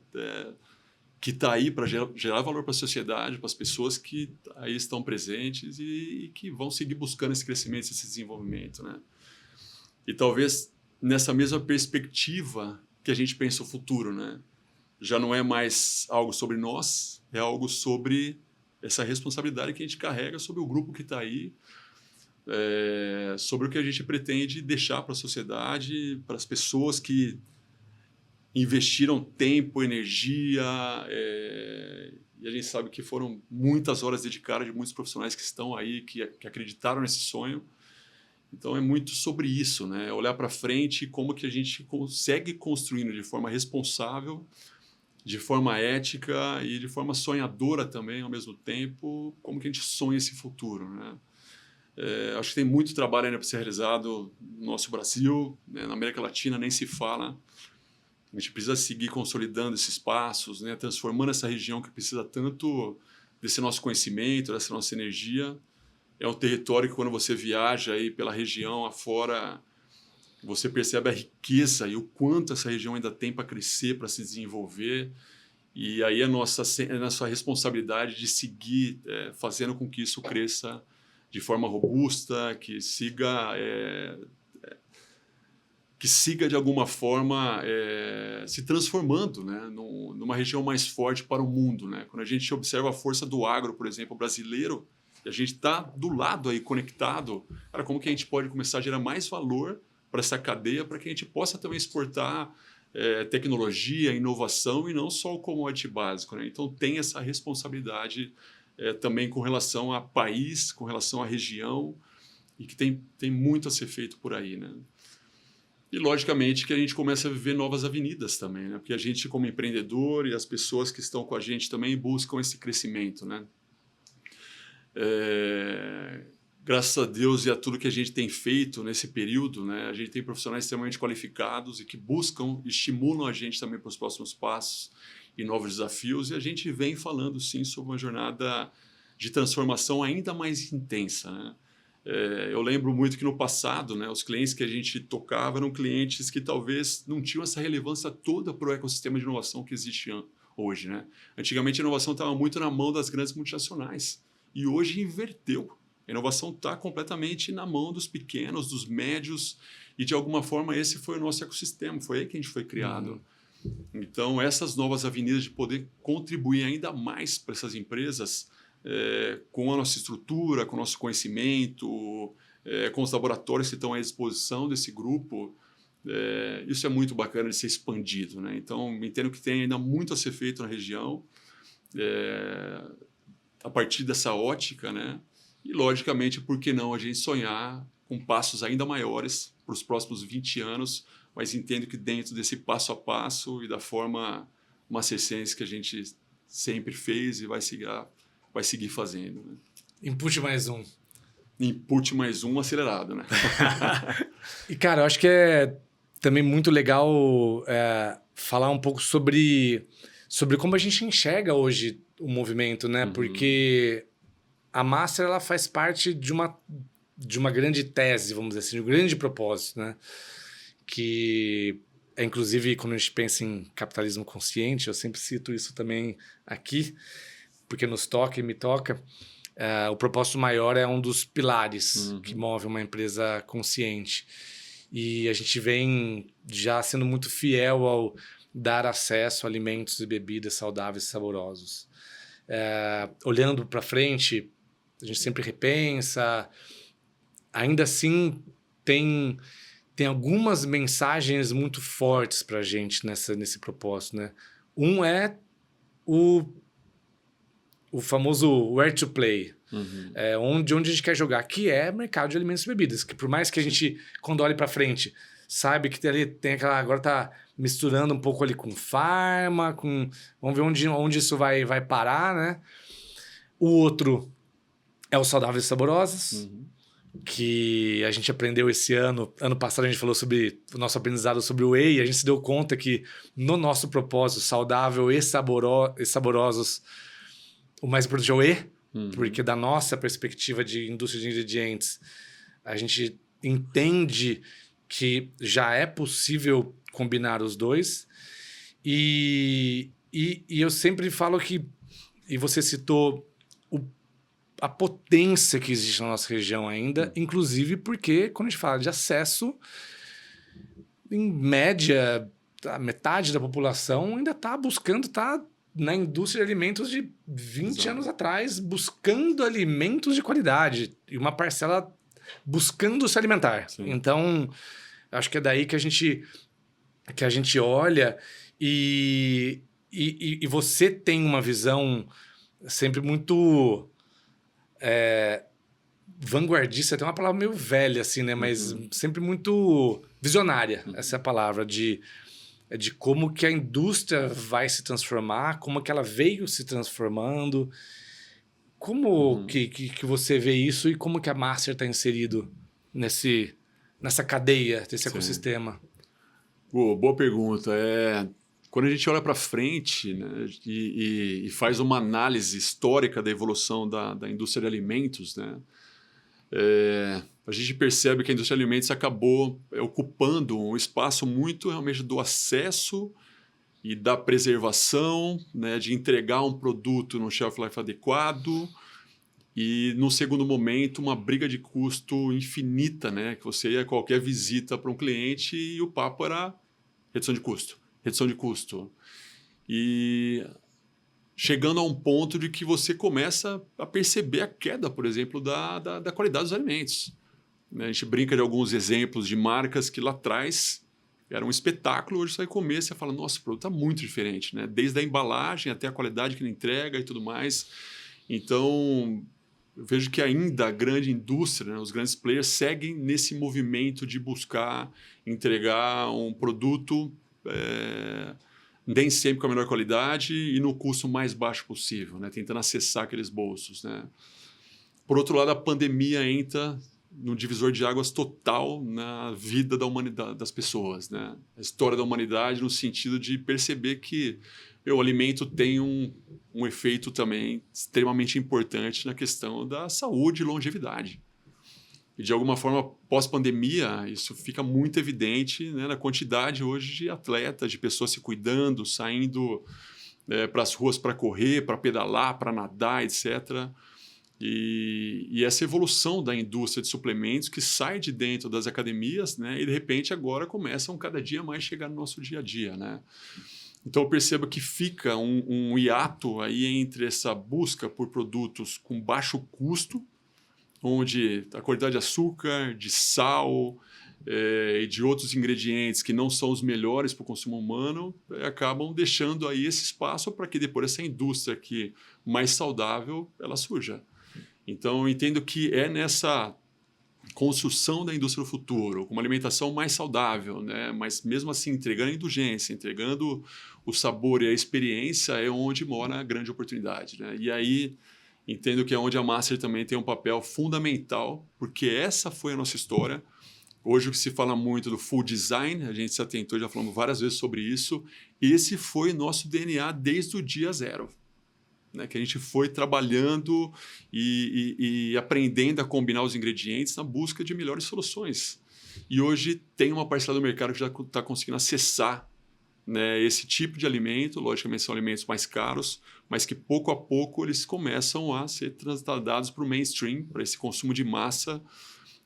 que está aí para gerar valor para a sociedade, para as pessoas que aí estão presentes e que vão seguir buscando esse crescimento, esse desenvolvimento, né? E talvez nessa mesma perspectiva que a gente pensa o futuro, né? Já não é mais algo sobre nós, é algo sobre essa responsabilidade que a gente carrega sobre o grupo que está aí, sobre o que a gente pretende deixar para a sociedade, para as pessoas que investiram tempo, energia, e a gente sabe que foram muitas horas dedicadas de muitos profissionais que estão aí, que acreditaram nesse sonho. Então é muito sobre isso, né? Olhar para frente e como que a gente consegue construindo de forma responsável, de forma ética e de forma sonhadora também ao mesmo tempo, como que a gente sonha esse futuro, né? Acho que tem muito trabalho ainda para ser realizado no nosso Brasil, né? Na América Latina nem se fala. A gente precisa seguir consolidando esses passos, né? Transformando essa região que precisa tanto desse nosso conhecimento, dessa nossa energia. É um território que, quando você viaja aí pela região afora, você percebe a riqueza e o quanto essa região ainda tem para crescer, para se desenvolver. E aí é nossa responsabilidade de seguir fazendo com que isso cresça de forma robusta, que siga de alguma forma se transformando, né, numa região mais forte para o mundo, né? Quando a gente observa a força do agro, por exemplo, brasileiro, e a gente está do lado aí conectado, cara, como que a gente pode começar a gerar mais valor para essa cadeia, para que a gente possa também exportar tecnologia, inovação e não só o commodity básico, né? Então tem essa responsabilidade também com relação a país, com relação à região, e que tem muito a ser feito por aí, né? E, logicamente, que a gente começa a viver novas avenidas também, né? Porque a gente, como empreendedor, e as pessoas que estão com a gente também buscam esse crescimento, né? Graças a Deus e a tudo que a gente tem feito nesse período, né? A gente tem profissionais extremamente qualificados e que buscam, estimulam a gente também para os próximos passos e novos desafios. E a gente vem falando, sim, sobre uma jornada de transformação ainda mais intensa, né? Eu lembro muito que no passado, né, os clientes que a gente tocava eram clientes que talvez não tinham essa relevância toda para o ecossistema de inovação que existe hoje, né? Antigamente a inovação estava muito na mão das grandes multinacionais e hoje inverteu. A inovação está completamente na mão dos pequenos, dos médios, e de alguma forma esse foi o nosso ecossistema, foi aí que a gente foi criado. Então essas novas avenidas de poder contribuir ainda mais para essas empresas, com a nossa estrutura, com o nosso conhecimento, com os laboratórios que estão à disposição desse grupo, isso é muito bacana de ser expandido, né? Então, entendo que tem ainda muito a ser feito na região, a partir dessa ótica, né? E, logicamente, por que não a gente sonhar com passos ainda maiores para os próximos 20 anos, mas entendo que dentro desse passo a passo e da forma macecense que a gente sempre fez e vai seguir fazendo, né? Input mais um. Input mais um acelerado, né? E, cara, eu acho que é também muito legal falar um pouco sobre como a gente enxerga hoje o movimento, né? Porque a Master, ela faz parte de uma grande tese, vamos dizer assim, de um grande propósito, né? Que inclusive, quando a gente pensa em capitalismo consciente, eu sempre cito isso também aqui, porque nos toca e me toca. O propósito maior é um dos pilares que move uma empresa consciente. E a gente vem já sendo muito fiel ao dar acesso a alimentos e bebidas saudáveis e saborosos. Olhando para frente, a gente sempre repensa. Ainda assim, tem algumas mensagens muito fortes para a gente nesse propósito, né? Um é o famoso where to play, onde a gente quer jogar, que é mercado de alimentos e bebidas, que por mais que a gente, quando olhe para frente, sabe que tem aquela, agora tá misturando um pouco ali com farma, vamos ver onde isso vai parar, né? O outro é os saudáveis e saborosos, que a gente aprendeu esse ano. Ano passado a gente falou sobre o nosso aprendizado sobre o whey, e a gente se deu conta que no nosso propósito saudável e saborosos, o mais importante é o whey, porque da nossa perspectiva de indústria de ingredientes, a gente entende que já é possível combinar os dois. E eu sempre falo que, e você citou a potência que existe na nossa região ainda, inclusive porque, quando a gente fala de acesso, em média, a metade da população ainda está buscando, está na indústria de alimentos de 20 anos atrás, buscando alimentos de qualidade, e uma parcela buscando se alimentar. Sim. Então, acho que é daí que a gente olha e você tem uma visão sempre muito vanguardista, tem uma palavra meio velha, assim, né? Mas sempre muito visionária, essa é a palavra, de como que a indústria vai se transformar, como que ela veio se transformando. Como que você vê isso e como que a Master está inserido nessa cadeia, desse ecossistema? Boa pergunta. Quando a gente olha para frente, né, e faz uma análise histórica da evolução da indústria de alimentos, né, a gente percebe que a indústria de alimentos acabou ocupando um espaço muito realmente do acesso e da preservação, né, de entregar um produto no shelf life adequado, e no segundo momento uma briga de custo infinita, né, que você ia a qualquer visita para um cliente e o papo era redução de custo. E chegando a um ponto de que você começa a perceber a queda, por exemplo, da qualidade dos alimentos. A gente brinca de alguns exemplos de marcas que lá atrás era um espetáculo, hoje você vai comer, você fala, nossa, o produto está muito diferente, né? Desde a embalagem até a qualidade que ele entrega e tudo mais. Então, eu vejo que ainda a grande indústria, né, os grandes players, seguem nesse movimento de buscar entregar um produto nem sempre com a melhor qualidade e no custo mais baixo possível, né? Tentando acessar aqueles bolsos, né? Por outro lado, a pandemia entra no divisor de águas total na vida da humanidade, das pessoas, né? A história da humanidade no sentido de perceber que o alimento tem um efeito também extremamente importante na questão da saúde e longevidade. E, de alguma forma, pós-pandemia, isso fica muito evidente, né, na quantidade hoje de atletas, de pessoas se cuidando, saindo para as ruas para correr, para pedalar, para nadar, etc. E essa evolução da indústria de suplementos que sai de dentro das academias, né, e, de repente, agora começam cada dia mais chegar no nosso dia a dia, né? Então, eu percebo que fica um hiato aí entre essa busca por produtos com baixo custo, onde a quantidade de açúcar, de sal e de outros ingredientes que não são os melhores para o consumo humano acabam deixando aí esse espaço para que depois essa indústria aqui mais saudável ela surja. Então, eu entendo que é nessa construção da indústria do futuro, com uma alimentação mais saudável, né? Mas mesmo assim entregando indulgência, entregando o sabor e a experiência é onde mora a grande oportunidade, né? E aí entendo que é onde a Master também tem um papel fundamental, porque essa foi a nossa história. Hoje o que se fala muito do food design, a gente se atentou, já falamos várias vezes sobre isso, esse foi nosso DNA desde o dia zero, né? Que a gente foi trabalhando e aprendendo a combinar os ingredientes na busca de melhores soluções. E hoje tem uma parcela do mercado que já está conseguindo acessar, né, esse tipo de alimento. Logicamente são alimentos mais caros, mas que pouco a pouco eles começam a ser transladados para o mainstream, para esse consumo de massa,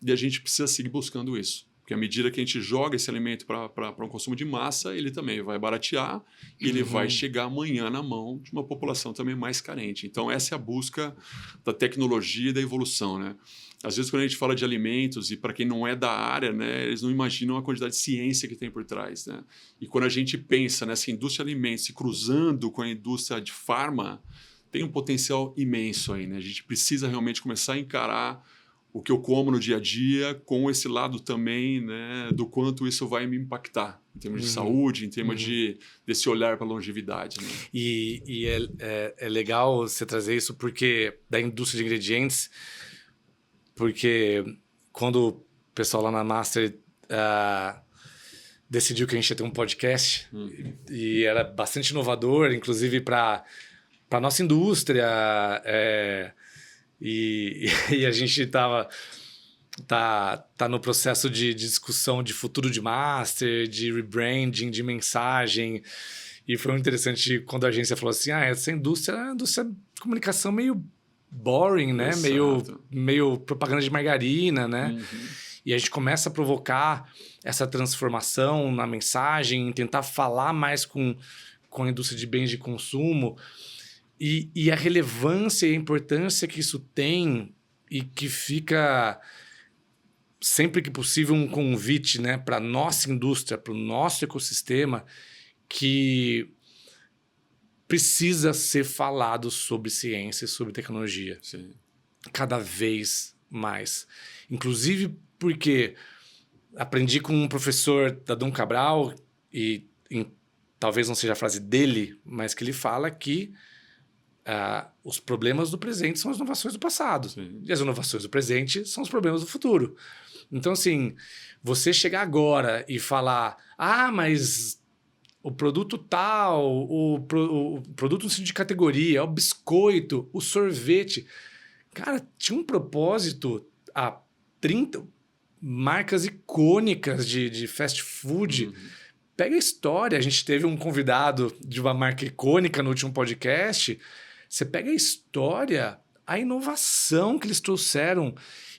e a gente precisa seguir buscando isso. Porque à medida que a gente joga esse alimento para um consumo de massa, ele também vai baratear e ele vai chegar amanhã na mão de uma população também mais carente. Então essa é a busca da tecnologia e da evolução, né? Às vezes quando a gente fala de alimentos, e para quem não é da área, né, eles não imaginam a quantidade de ciência que tem por trás, né? E quando a gente pensa nessa indústria de alimentos se cruzando com a indústria de farma, tem um potencial imenso aí, né? A gente precisa realmente começar a encarar o que eu como no dia a dia, com esse lado também, né, do quanto isso vai me impactar em termos de saúde, em termos desse olhar para a longevidade, né? E é legal você trazer isso porque da indústria de ingredientes, porque quando o pessoal lá na Master decidiu que a gente ia ter um podcast, e era bastante inovador, inclusive para a nossa indústria, e a gente tá no processo de discussão de futuro de Master, de rebranding, de mensagem. E foi muito interessante quando a agência falou assim, essa indústria é uma indústria de comunicação meio boring, né? Meio propaganda de margarina, né? E a gente começa a provocar essa transformação na mensagem, tentar falar mais com a indústria de bens de consumo e a relevância e a importância que isso tem e que fica sempre que possível um convite, né, para a nossa indústria, para o nosso ecossistema, que precisa ser falado sobre ciência e sobre tecnologia. Sim. Cada vez mais. Inclusive porque aprendi com um professor da Dom Cabral, talvez não seja a frase dele, mas que ele fala que os problemas do presente são as inovações do passado. Sim. E as inovações do presente são os problemas do futuro. Então, assim, você chegar agora e falar, mas o produto tal, o produto no sentido de categoria, o biscoito, o sorvete. Cara, tinha um propósito há 30 marcas icônicas de fast food. Pega a história. A gente teve um convidado de uma marca icônica no último podcast. Você pega a história, a inovação que eles trouxeram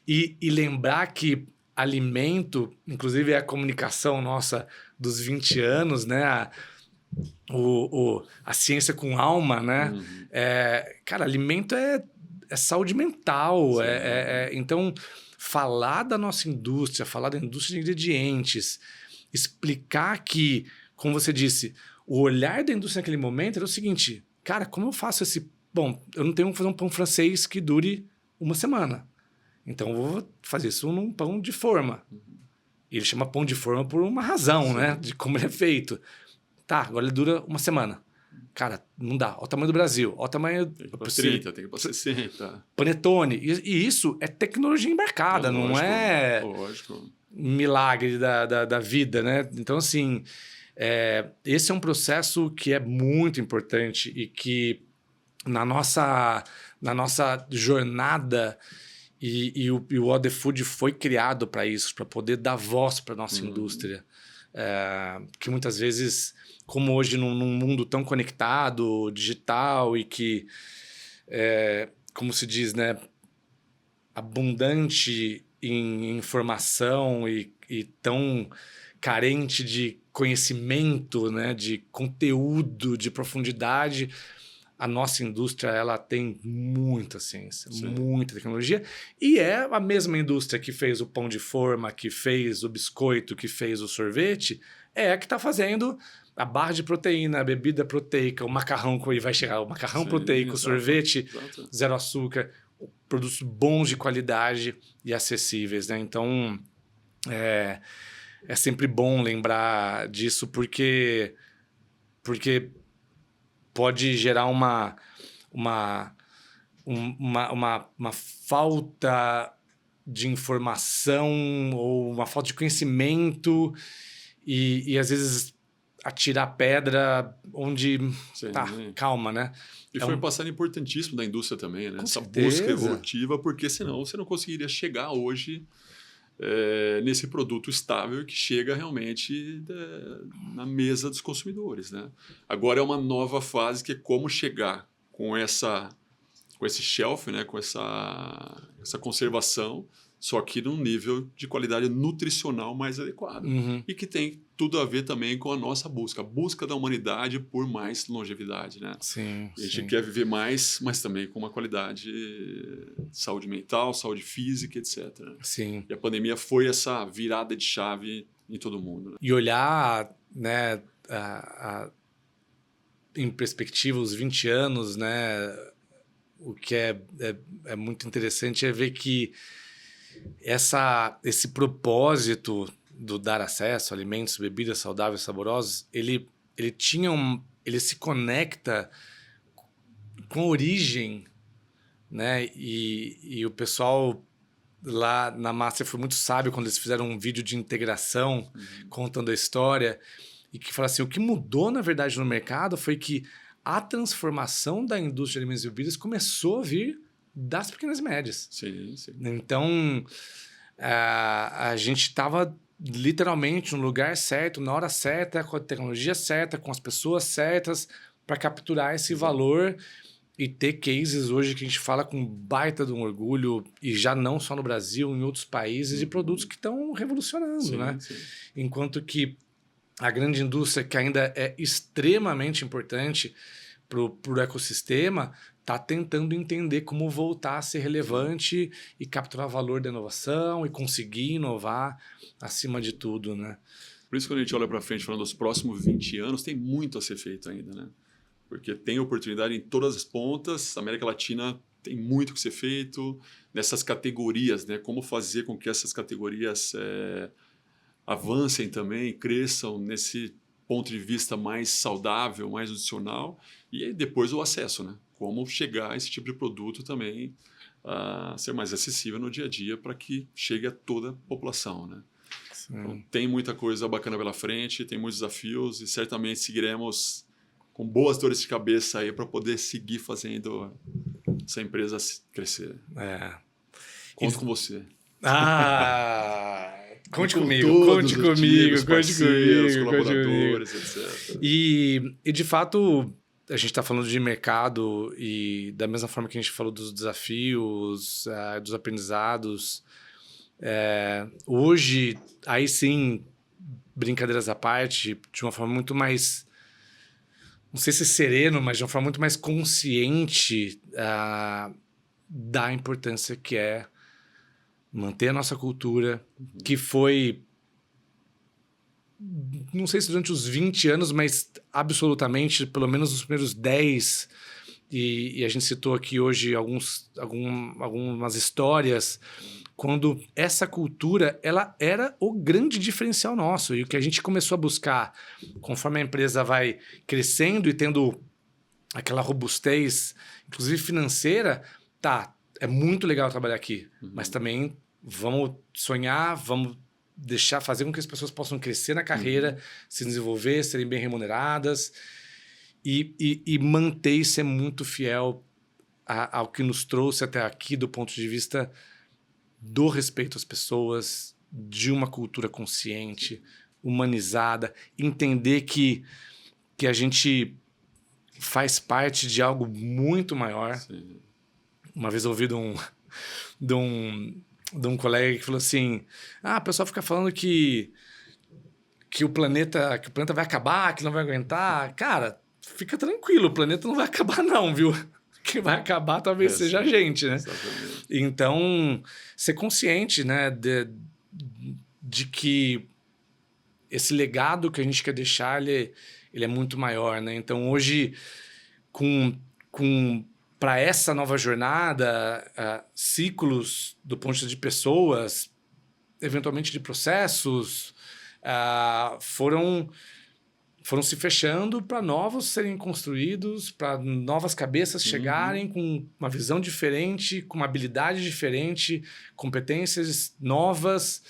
e lembrar que alimento, inclusive é a comunicação nossa dos 20 anos, né? A ciência com alma, né? Cara, alimento é saúde mental. Então, falar da nossa indústria, falar da indústria de ingredientes, explicar que, como você disse, o olhar da indústria naquele momento era o seguinte, cara, como eu faço esse... Bom, eu não tenho como fazer um pão francês que dure uma semana. Então, eu vou fazer isso num pão de forma. E ele chama pão de forma por uma razão, né? De como ele é feito. Tá, agora ele dura uma semana. Cara, não dá. Olha o tamanho do Brasil. Olha o tamanho... Tem que ir para 30, tem que ir para 60. Panetone. E isso é tecnologia embarcada, não é... Lógico. Milagre da vida, né? Então, assim, esse é um processo que é muito importante e que na nossa jornada e o What the Food foi criado para isso, para poder dar voz para a nossa indústria. Que muitas vezes, como hoje num mundo tão conectado, digital e que, como se diz, né, abundante em informação e tão carente de conhecimento, né, de conteúdo, de profundidade, a nossa indústria ela tem muita ciência, muita tecnologia, e é a mesma indústria que fez o pão de forma, que fez o biscoito, que fez o sorvete, é a que está fazendo a barra de proteína, a bebida proteica, o macarrão, que vai chegar o macarrão proteico, o sorvete, zero açúcar, produtos bons de qualidade e acessíveis, né? Então, é sempre bom lembrar disso, porque pode gerar uma falta de informação ou uma falta de conhecimento e às vezes atirar pedra onde... calma, né? E foi um passado importantíssimo da indústria também, né? Com essa certeza. Busca evolutiva, porque senão você não conseguiria chegar hoje nesse produto estável que chega realmente na mesa dos consumidores, né? Agora é uma nova fase que é como chegar com esse shelf, né? Com essa conservação, só que num nível de qualidade nutricional mais adequado. E que tem tudo a ver também com a nossa busca. A busca da humanidade por mais longevidade, né? Sim, a gente quer viver mais, mas também com uma qualidade de saúde mental, saúde física, etc. Sim. E a pandemia foi essa virada de chave em todo mundo. Né? E olhar, né, em perspectiva os 20 anos, né, o que é muito interessante é ver que esse propósito do dar acesso a alimentos, bebidas saudáveis, saborosos, ele se conecta com a origem, né? E o pessoal lá na Master foi muito sábio quando eles fizeram um vídeo de integração contando a história e que fala assim, o que mudou, na verdade, no mercado foi que a transformação da indústria de alimentos e bebidas começou a vir das pequenas e médias. Sim, sim. Então, a gente estava literalmente no lugar certo, na hora certa, com a tecnologia certa, com as pessoas certas, para capturar esse valor e ter cases hoje que a gente fala com baita de um orgulho, e já não só no Brasil, em outros países, de produtos que estão revolucionando, Sim, né? sim. Enquanto que a grande indústria, que ainda é extremamente importante para o ecossistema, está tentando entender como voltar a ser relevante e capturar valor da inovação e conseguir inovar acima de tudo, né? Por isso, quando a gente olha para frente, falando dos próximos 20 anos, tem muito a ser feito ainda, né? Porque tem oportunidade em todas as pontas. A América Latina tem muito que ser feito nessas categorias, né? Como fazer com que essas categorias avancem também, cresçam nesse ponto de vista mais saudável, mais nutricional, e aí depois o acesso, né? Como chegar a esse tipo de produto também a ser mais acessível no dia a dia para que chegue a toda a população, né? Então, tem muita coisa bacana pela frente, tem muitos desafios e certamente seguiremos com boas dores de cabeça aí para poder seguir fazendo essa empresa crescer. Conto com você. Conte Com comigo, todos conte os comigo, times, conte parceiros, comigo, colaboradores, etc. E de fato, a gente está falando de mercado e da mesma forma que a gente falou dos desafios, dos aprendizados, hoje, aí sim, brincadeiras à parte, de uma forma muito mais, não sei se sereno, mas de uma forma muito mais consciente da importância que é manter a nossa cultura, que foi, não sei se durante os 20 anos, mas absolutamente, pelo menos nos primeiros 10, e a gente citou aqui hoje algumas histórias, quando essa cultura ela era o grande diferencial nosso, e o que a gente começou a buscar, conforme a empresa vai crescendo e tendo aquela robustez, inclusive financeira, é muito legal trabalhar aqui, mas também vamos sonhar, vamos fazer com que as pessoas possam crescer na carreira, se desenvolver, serem bem remuneradas e manter e ser muito fiel ao que nos trouxe até aqui do ponto de vista do respeito às pessoas, de uma cultura consciente, humanizada, entender que a gente faz parte de algo muito maior. Sim. Uma vez eu ouvi de um colega que falou assim, o pessoal fica falando que o planeta vai acabar, que não vai aguentar. Cara, fica tranquilo, o planeta não vai acabar não, viu? Quem vai acabar talvez seja a gente, né? Exatamente. Então, ser consciente, né, de que esse legado que a gente quer deixar, ele é muito maior, né? Então, hoje, para essa nova jornada, ciclos do ponto de vista de pessoas, eventualmente de processos, foram se fechando para novos serem construídos, para novas cabeças chegarem com uma visão diferente, com uma habilidade diferente, competências novas.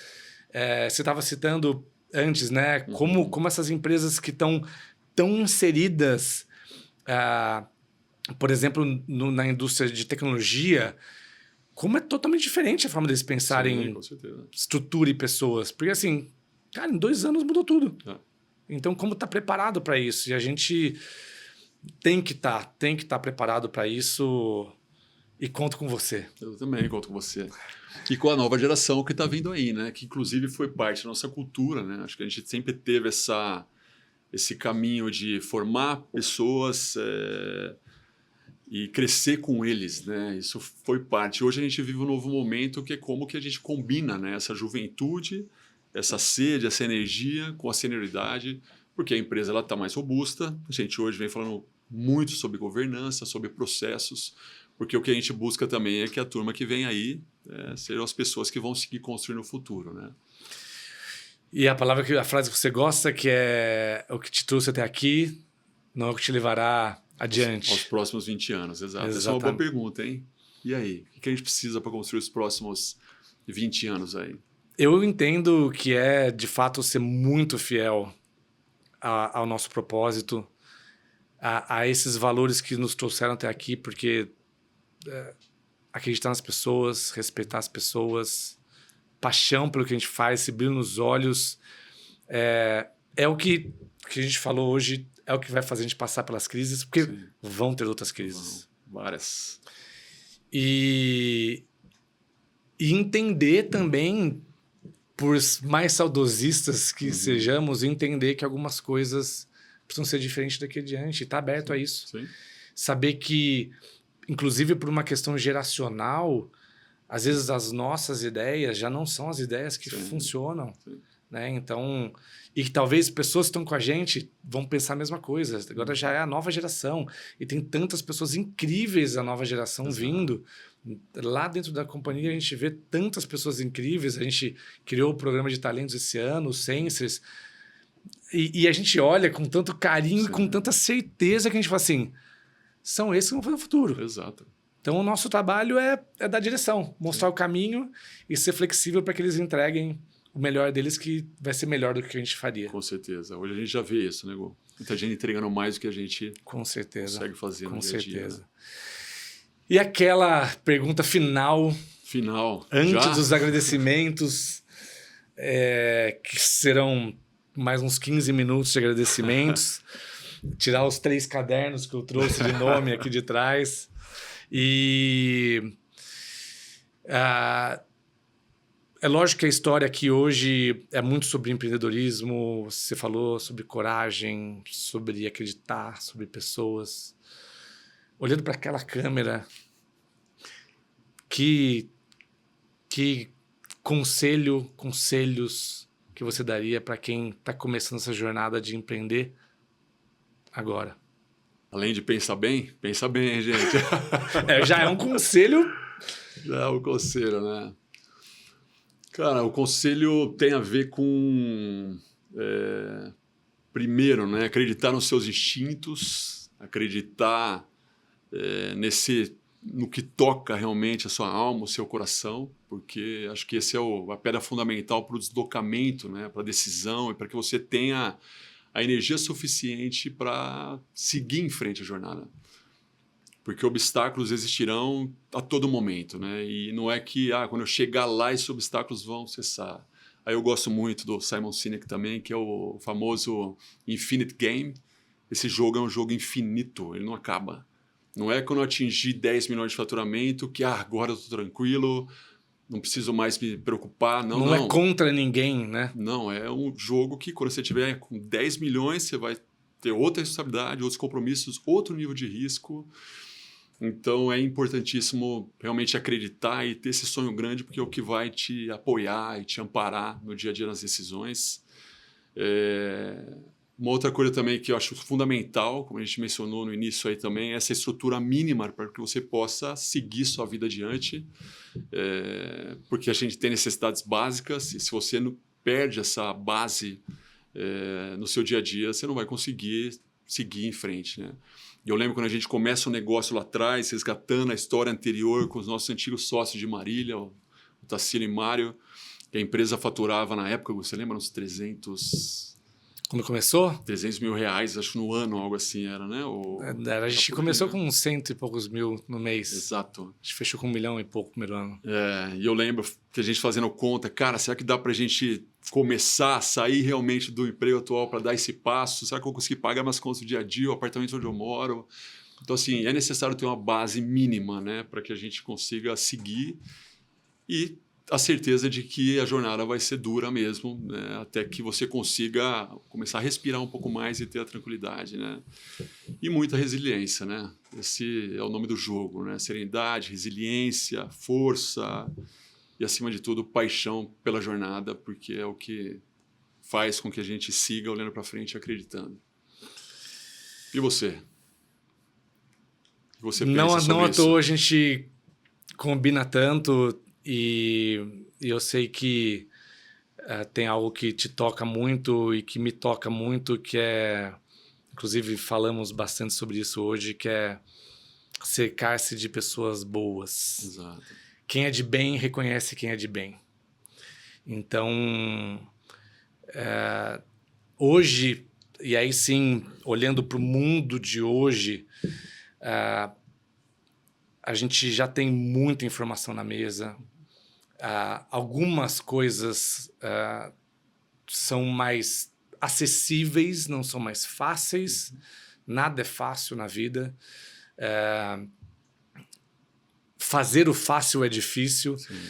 Você estava citando antes, né? Como essas empresas que estão tão inseridas, por exemplo, na indústria de tecnologia, como é totalmente diferente a forma deles pensarem com certeza. Estrutura e pessoas. Porque assim, cara, em 2 anos mudou tudo. Então, como tá preparado para isso? E a gente tem que estar preparado para isso, e conto com você. Eu também conto com você. E com a nova geração que está vindo aí, né? Que inclusive foi parte da nossa cultura, né? Acho que a gente sempre teve esse caminho de formar pessoas e crescer com eles, né? Isso foi parte. Hoje a gente vive um novo momento que é como que a gente combina, né? Essa juventude, essa sede, essa energia com a senioridade, porque a empresa está mais robusta. A gente hoje vem falando muito sobre governança, sobre processos, porque o que a gente busca também é que a turma que vem aí sejam as pessoas que vão seguir construindo o futuro, né? E a frase que você gosta, que é o que te trouxe até aqui, não é o que te levará adiante. Aos próximos 20 anos, exato. Essa é uma boa pergunta, hein? E aí? O que a gente precisa para construir os próximos 20 anos aí? Eu entendo que é, de fato, ser muito fiel ao nosso propósito, a esses valores que nos trouxeram até aqui, porque acreditar nas pessoas, respeitar as pessoas, paixão pelo que a gente faz, esse brilho nos olhos, é o que a gente falou hoje, é o que vai fazer a gente passar pelas crises, porque Sim. vão ter outras crises. Várias. E entender também, por mais saudosistas que sejamos, entender que algumas coisas precisam ser diferentes daqui adiante, estar aberto a isso. Sim. Saber que, inclusive por uma questão geracional, às vezes as nossas ideias já não são as ideias que funcionam. Sim. Né? Então, e que talvez pessoas que estão com a gente vão pensar a mesma coisa. Agora já é a nova geração. E tem tantas pessoas incríveis da nova geração vindo. Lá dentro da companhia a gente vê tantas pessoas incríveis. A gente criou o programa de talentos esse ano, o Sensors. E a gente olha com tanto carinho e com tanta certeza que a gente fala assim, são esses que vão fazer o futuro. Exato. Então o nosso trabalho é dar direção, mostrar o caminho e ser flexível para que eles entreguem o melhor deles, que vai ser melhor do que a gente faria. Com certeza. Hoje a gente já vê isso, né, Gu? Muita gente entregando mais do que a gente consegue fazer no dia a dia. Né? E aquela pergunta final, antes já? dos agradecimentos, que serão mais uns 15 minutos de agradecimentos, tirar os 3 cadernos que eu trouxe de nome aqui de trás. E é lógico que a história aqui hoje é muito sobre empreendedorismo, você falou sobre coragem, sobre acreditar, sobre pessoas. Olhando para aquela câmera, que conselhos que você daria para quem está começando essa jornada de empreender agora? Além de pensar bem, hein, gente? Já é um conselho. Já é um conselho, né? Cara, o conselho tem a ver com, primeiro, né, acreditar nos seus instintos, acreditar no que toca realmente a sua alma, o seu coração, porque acho que esse é a pedra fundamental para o deslocamento, né, para a decisão e para que você tenha a energia suficiente para seguir em frente a jornada. Porque obstáculos existirão a todo momento, né? E não é que quando eu chegar lá esses obstáculos vão cessar. Aí eu gosto muito do Simon Sinek também, que é o famoso Infinite Game. Esse jogo é um jogo infinito, ele não acaba. Não é quando eu atingir 10 milhões de faturamento que agora eu estou tranquilo, não preciso mais me preocupar. Não é contra ninguém, né? Não, é um jogo que quando você tiver com 10 milhões, você vai ter outra responsabilidade, outros compromissos, outro nível de risco. Então é importantíssimo realmente acreditar e ter esse sonho grande, porque é o que vai te apoiar e te amparar no dia a dia nas decisões. Uma outra coisa também que eu acho fundamental, como a gente mencionou no início aí também, é essa estrutura mínima para que você possa seguir sua vida adiante, porque a gente tem necessidades básicas e se você não perde essa base no seu dia a dia, você não vai conseguir seguir em frente, né? E eu lembro quando a gente começa um negócio lá atrás, resgatando a história anterior com os nossos antigos sócios de Marília, o Tassilo e Mário, que a empresa faturava na época, você lembra, uns 300... Quando começou? 300 mil reais, acho que no ano, algo assim era, né? A gente começou com uns 100 e poucos mil no mês. Exato. A gente fechou com 1 milhão e pouco no primeiro ano. E eu lembro que a gente fazendo conta, cara, será que dá pra gente começar a sair realmente do emprego atual para dar esse passo? Será que eu vou conseguir pagar minhas contas do dia a dia, o apartamento onde eu moro? Então, assim, é necessário ter uma base mínima, né? Para que a gente consiga seguir e a certeza de que a jornada vai ser dura mesmo, né? Até que você consiga começar a respirar um pouco mais e ter a tranquilidade, né? E muita resiliência, né? Esse é o nome do jogo, né? Serenidade, resiliência, força e, acima de tudo, paixão pela jornada, porque é o que faz com que a gente siga olhando para frente e acreditando. E você? O que você pensa sobre não à isso? toa a gente combina tanto. E eu sei que tem algo que te toca muito e que me toca muito, que é, inclusive falamos bastante sobre isso hoje, que é cercar-se de pessoas boas. Exato. Quem é de bem reconhece quem é de bem. Então, hoje, e aí sim, olhando para o mundo de hoje, a gente já tem muita informação na mesa. Algumas coisas são mais acessíveis, não são mais fáceis. Nada é fácil na vida. Fazer o fácil é difícil. Sim.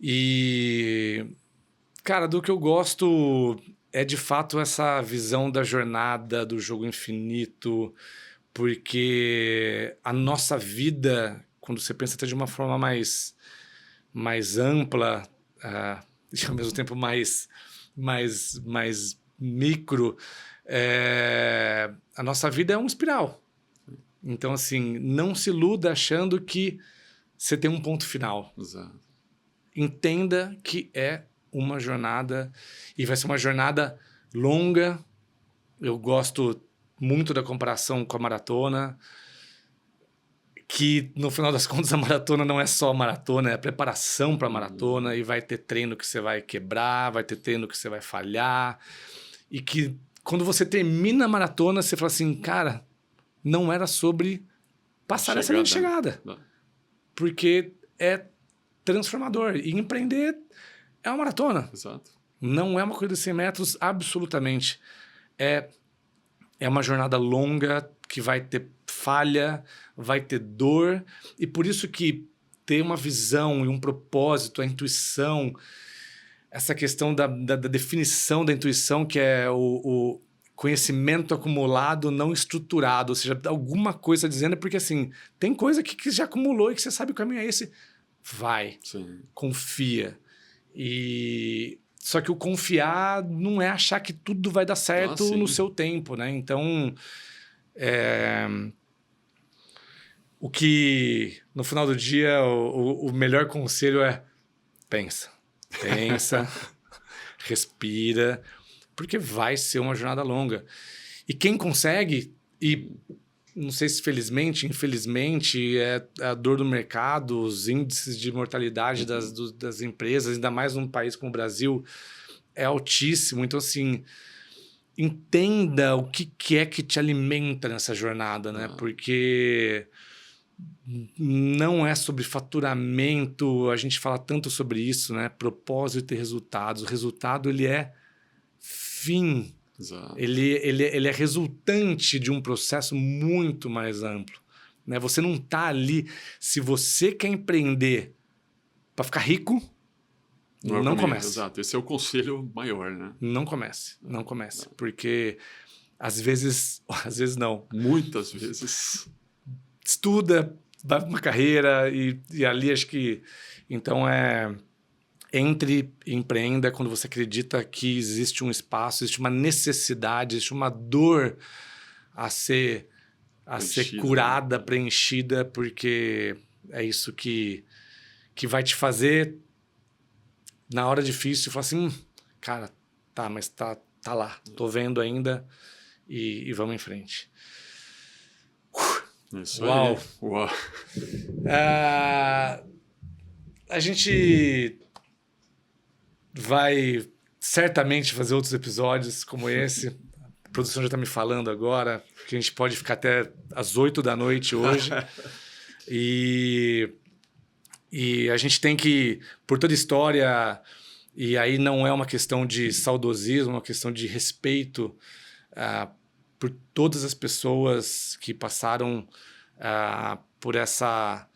E, cara, do que eu gosto é de fato essa visão da jornada, do jogo infinito, porque a nossa vida, quando você pensa até de uma forma mais ampla, e ao mesmo tempo mais micro, a nossa vida é uma espiral. Então, assim, não se iluda achando que você tem um ponto final. Exato. Entenda que é uma jornada e vai ser uma jornada longa. Eu gosto muito da comparação com a maratona, que no final das contas a maratona não é só a maratona, é a preparação para a maratona, e vai ter treino que você vai quebrar, vai ter treino que você vai falhar, e que quando você termina a maratona, você fala assim, cara, não era sobre passar essa linha de chegada. Porque é transformador. E empreender é uma maratona. Exato. Não é uma corrida de 100 metros, absolutamente. É uma jornada longa que vai ter falha, vai ter dor. E por isso que ter uma visão e um propósito, a intuição, essa questão da definição da intuição, que é o conhecimento acumulado não estruturado, ou seja, alguma coisa dizendo, porque assim, tem coisa que já acumulou e que você sabe o caminho é esse. Vai, Sim. confia. Só que o confiar não é achar que tudo vai dar certo no seu tempo, né? Então, o que no final do dia o melhor conselho é pensa, respira, porque vai ser uma jornada longa. E quem consegue, e não sei se felizmente, infelizmente, é a dor do mercado, os índices de mortalidade das empresas, ainda mais num país como o Brasil, é altíssimo. Então, assim, entenda o que é que te alimenta nessa jornada, né? Porque não é sobre faturamento, a gente fala tanto sobre isso, né? Propósito e resultados. O resultado, ele é fim. Exato. Ele é resultante de um processo muito mais amplo, né? Você não está ali... Se você quer empreender para ficar rico, não comece. Exato, esse é o conselho maior, né? Não comece. Porque às vezes não. Muitas vezes. Estuda, vai para uma carreira e ali acho que... Então entre e empreenda quando você acredita que existe um espaço, existe uma necessidade, existe uma dor a ser curada, né? Preenchida, porque é isso que vai te fazer, na hora difícil, falar assim, cara, tá, mas tá lá, tô vendo ainda e vamos em frente. Isso Uau! Aí. Uau! A gente vai certamente fazer outros episódios como esse. A produção já está me falando agora que a gente pode ficar até às 8 da noite hoje. E a gente tem que, por toda a história, e aí não é uma questão de saudosismo, é uma questão de respeito por todas as pessoas que passaram por essa...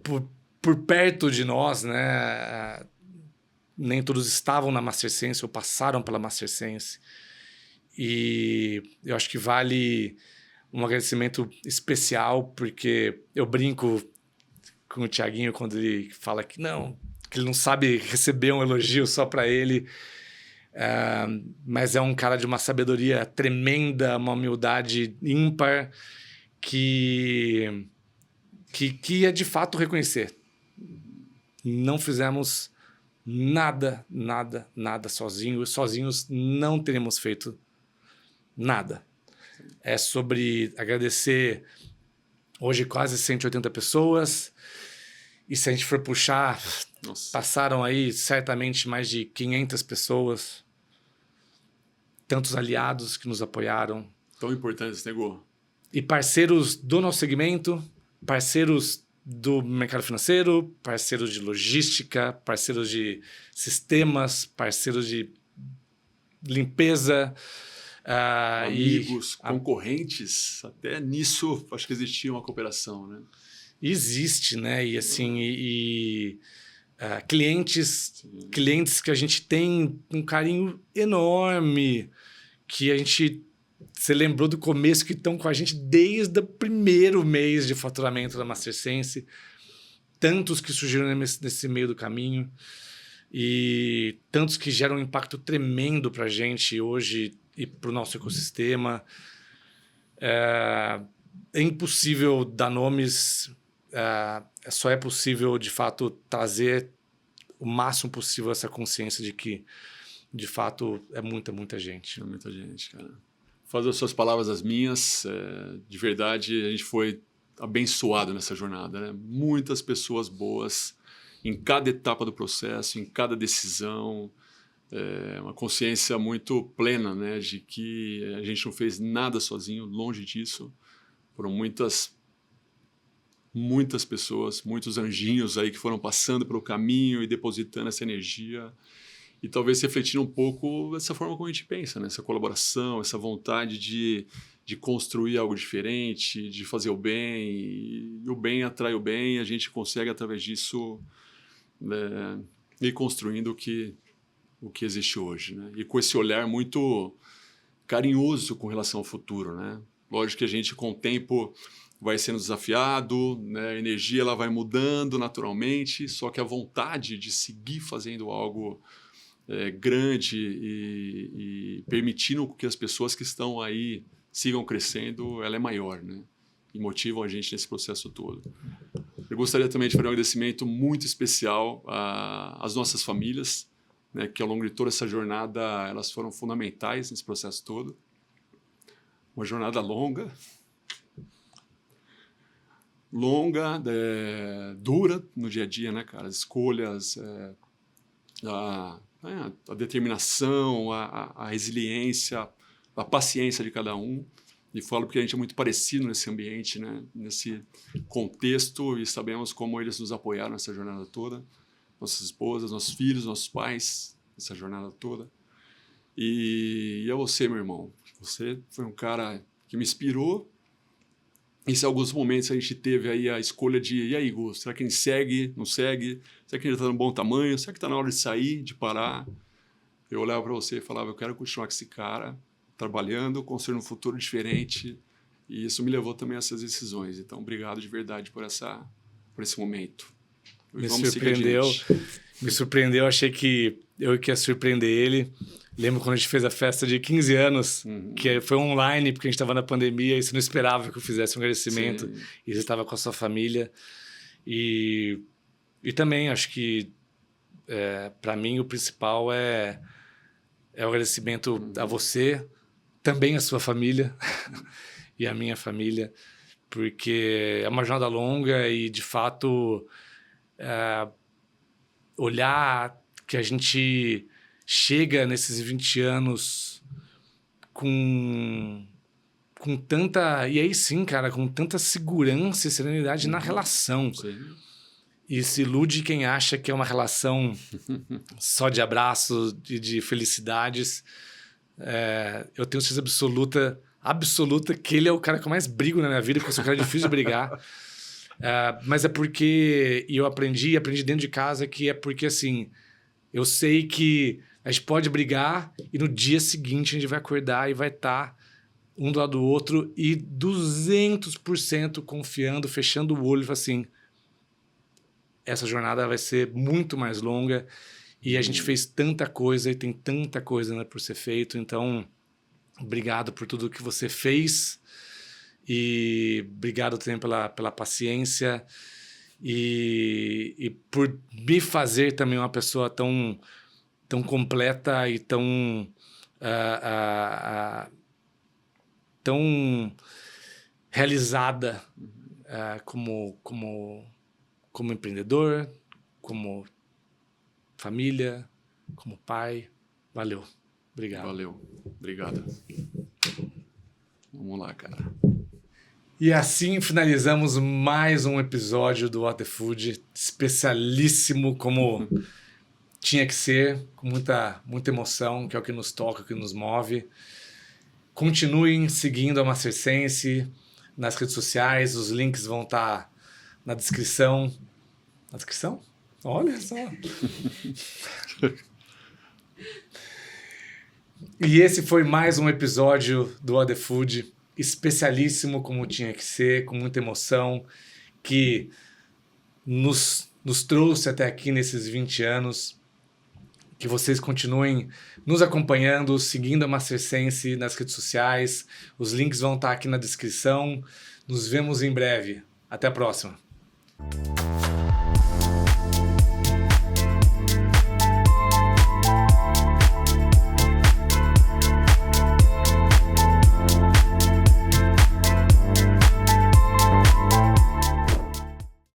Por perto de nós, né? Nem todos estavam na Master Sense ou passaram pela Master Sense. E eu acho que vale um agradecimento especial, porque eu brinco com o Thiaguinho quando ele fala que ele não sabe receber um elogio só para ele, mas é um cara de uma sabedoria tremenda, uma humildade ímpar, que é de fato reconhecer. Não fizemos nada sozinhos. Sozinhos não teríamos feito nada. É sobre agradecer hoje quase 180 pessoas E se a gente for puxar, Nossa. passaram aí certamente mais de 500 pessoas, tantos aliados que nos apoiaram. Tão importante esse negócio. E parceiros do nosso segmento, parceiros do mercado financeiro, parceiros de logística, parceiros de sistemas, parceiros de limpeza. Amigos, concorrentes, até nisso acho que existia uma cooperação, né? Existe, né? E assim, clientes que a gente tem um carinho enorme, que a gente... Você lembrou do começo, que estão com a gente desde o primeiro mês de faturamento da MasterSense. Tantos que surgiram nesse meio do caminho. E tantos que geram um impacto tremendo para a gente hoje e para o nosso ecossistema. É impossível dar nomes, só é possível, de fato, trazer o máximo possível essa consciência de que, de fato, é muita gente. É muita gente, cara. Fazer as suas palavras as minhas, de verdade, a gente foi abençoado nessa jornada, né? Muitas pessoas boas em cada etapa do processo, em cada decisão, uma consciência muito plena, né, de que a gente não fez nada sozinho, longe disso. Foram muitas pessoas, muitos anjinhos aí que foram passando pelo caminho e depositando essa energia e talvez refletindo um pouco essa forma como a gente pensa, né? Essa colaboração, essa vontade de construir algo diferente, de fazer o bem, e o bem atrai o bem, e a gente consegue através disso ir construindo o que existe hoje, né? E com esse olhar muito carinhoso com relação ao futuro, né? Lógico que a gente, com o tempo, vai sendo desafiado, né? A energia ela vai mudando naturalmente, só que a vontade de seguir fazendo algo grande e permitindo que as pessoas que estão aí sigam crescendo, ela é maior, né? E motivam a gente nesse processo todo. Eu gostaria também de fazer um agradecimento muito especial às nossas famílias, né, que ao longo de toda essa jornada elas foram fundamentais nesse processo todo. Uma jornada longa, dura no dia a dia, né, cara? As escolhas, a determinação, a resiliência, a paciência de cada um. E falo porque a gente é muito parecido nesse ambiente, né, nesse contexto, e sabemos como eles nos apoiaram nessa jornada toda. Nossas esposas, nossos filhos, nossos pais, essa jornada toda. E a você, meu irmão. Você foi um cara que me inspirou. E em alguns momentos a gente teve aí a escolha de, e aí, Gu, será que a gente segue, não segue? Será que a gente está no bom tamanho? Será que está na hora de sair, de parar? Eu olhava para você e falava, eu quero continuar com esse cara, trabalhando, construindo um futuro diferente. E isso me levou também a essas decisões. Então, obrigado de verdade por esse momento. Me surpreendeu, achei que eu ia surpreender ele. Lembro quando a gente fez a festa de 15 anos, que foi online, porque a gente estava na pandemia, e você não esperava que eu fizesse um agradecimento. Sim. E você estava com a sua família. E também acho que, para mim, o principal é o agradecimento a você, também a sua família e a minha família, porque é uma jornada longa e, de fato... olhar que a gente chega nesses 20 anos com tanta... E aí sim, cara, com tanta segurança e serenidade na relação. Sim. E se ilude quem acha que é uma relação só de abraços e de felicidades. Eu tenho certeza absoluta que ele é o cara que eu mais brigo na minha vida, porque eu sou um cara difícil de brigar. Mas é porque eu aprendi dentro de casa, que é porque, assim, eu sei que a gente pode brigar e no dia seguinte a gente vai acordar e vai estar um do lado do outro e 200% confiando, fechando o olho, assim, essa jornada vai ser muito mais longa e a gente fez tanta coisa e tem tanta coisa, né, por ser feito. Então, obrigado por tudo que você fez. E obrigado também pela paciência e por me fazer também uma pessoa tão completa e tão realizada como como empreendedor, como família, como pai. Valeu. Obrigado. Valeu. Obrigado. Vamos lá, cara. E assim finalizamos mais um episódio do What the Food, especialíssimo como tinha que ser, com muita emoção, que é o que nos toca, o que nos move. Continuem seguindo a Mastersense nas redes sociais, os links vão estar na descrição. Na descrição? Olha só! E esse foi mais um episódio do What the Food, especialíssimo como tinha que ser, com muita emoção, que nos trouxe até aqui nesses 20 anos. Que vocês continuem nos acompanhando, seguindo a Mastersense nas redes sociais. Os links vão estar aqui na descrição. Nos vemos em breve. Até a próxima.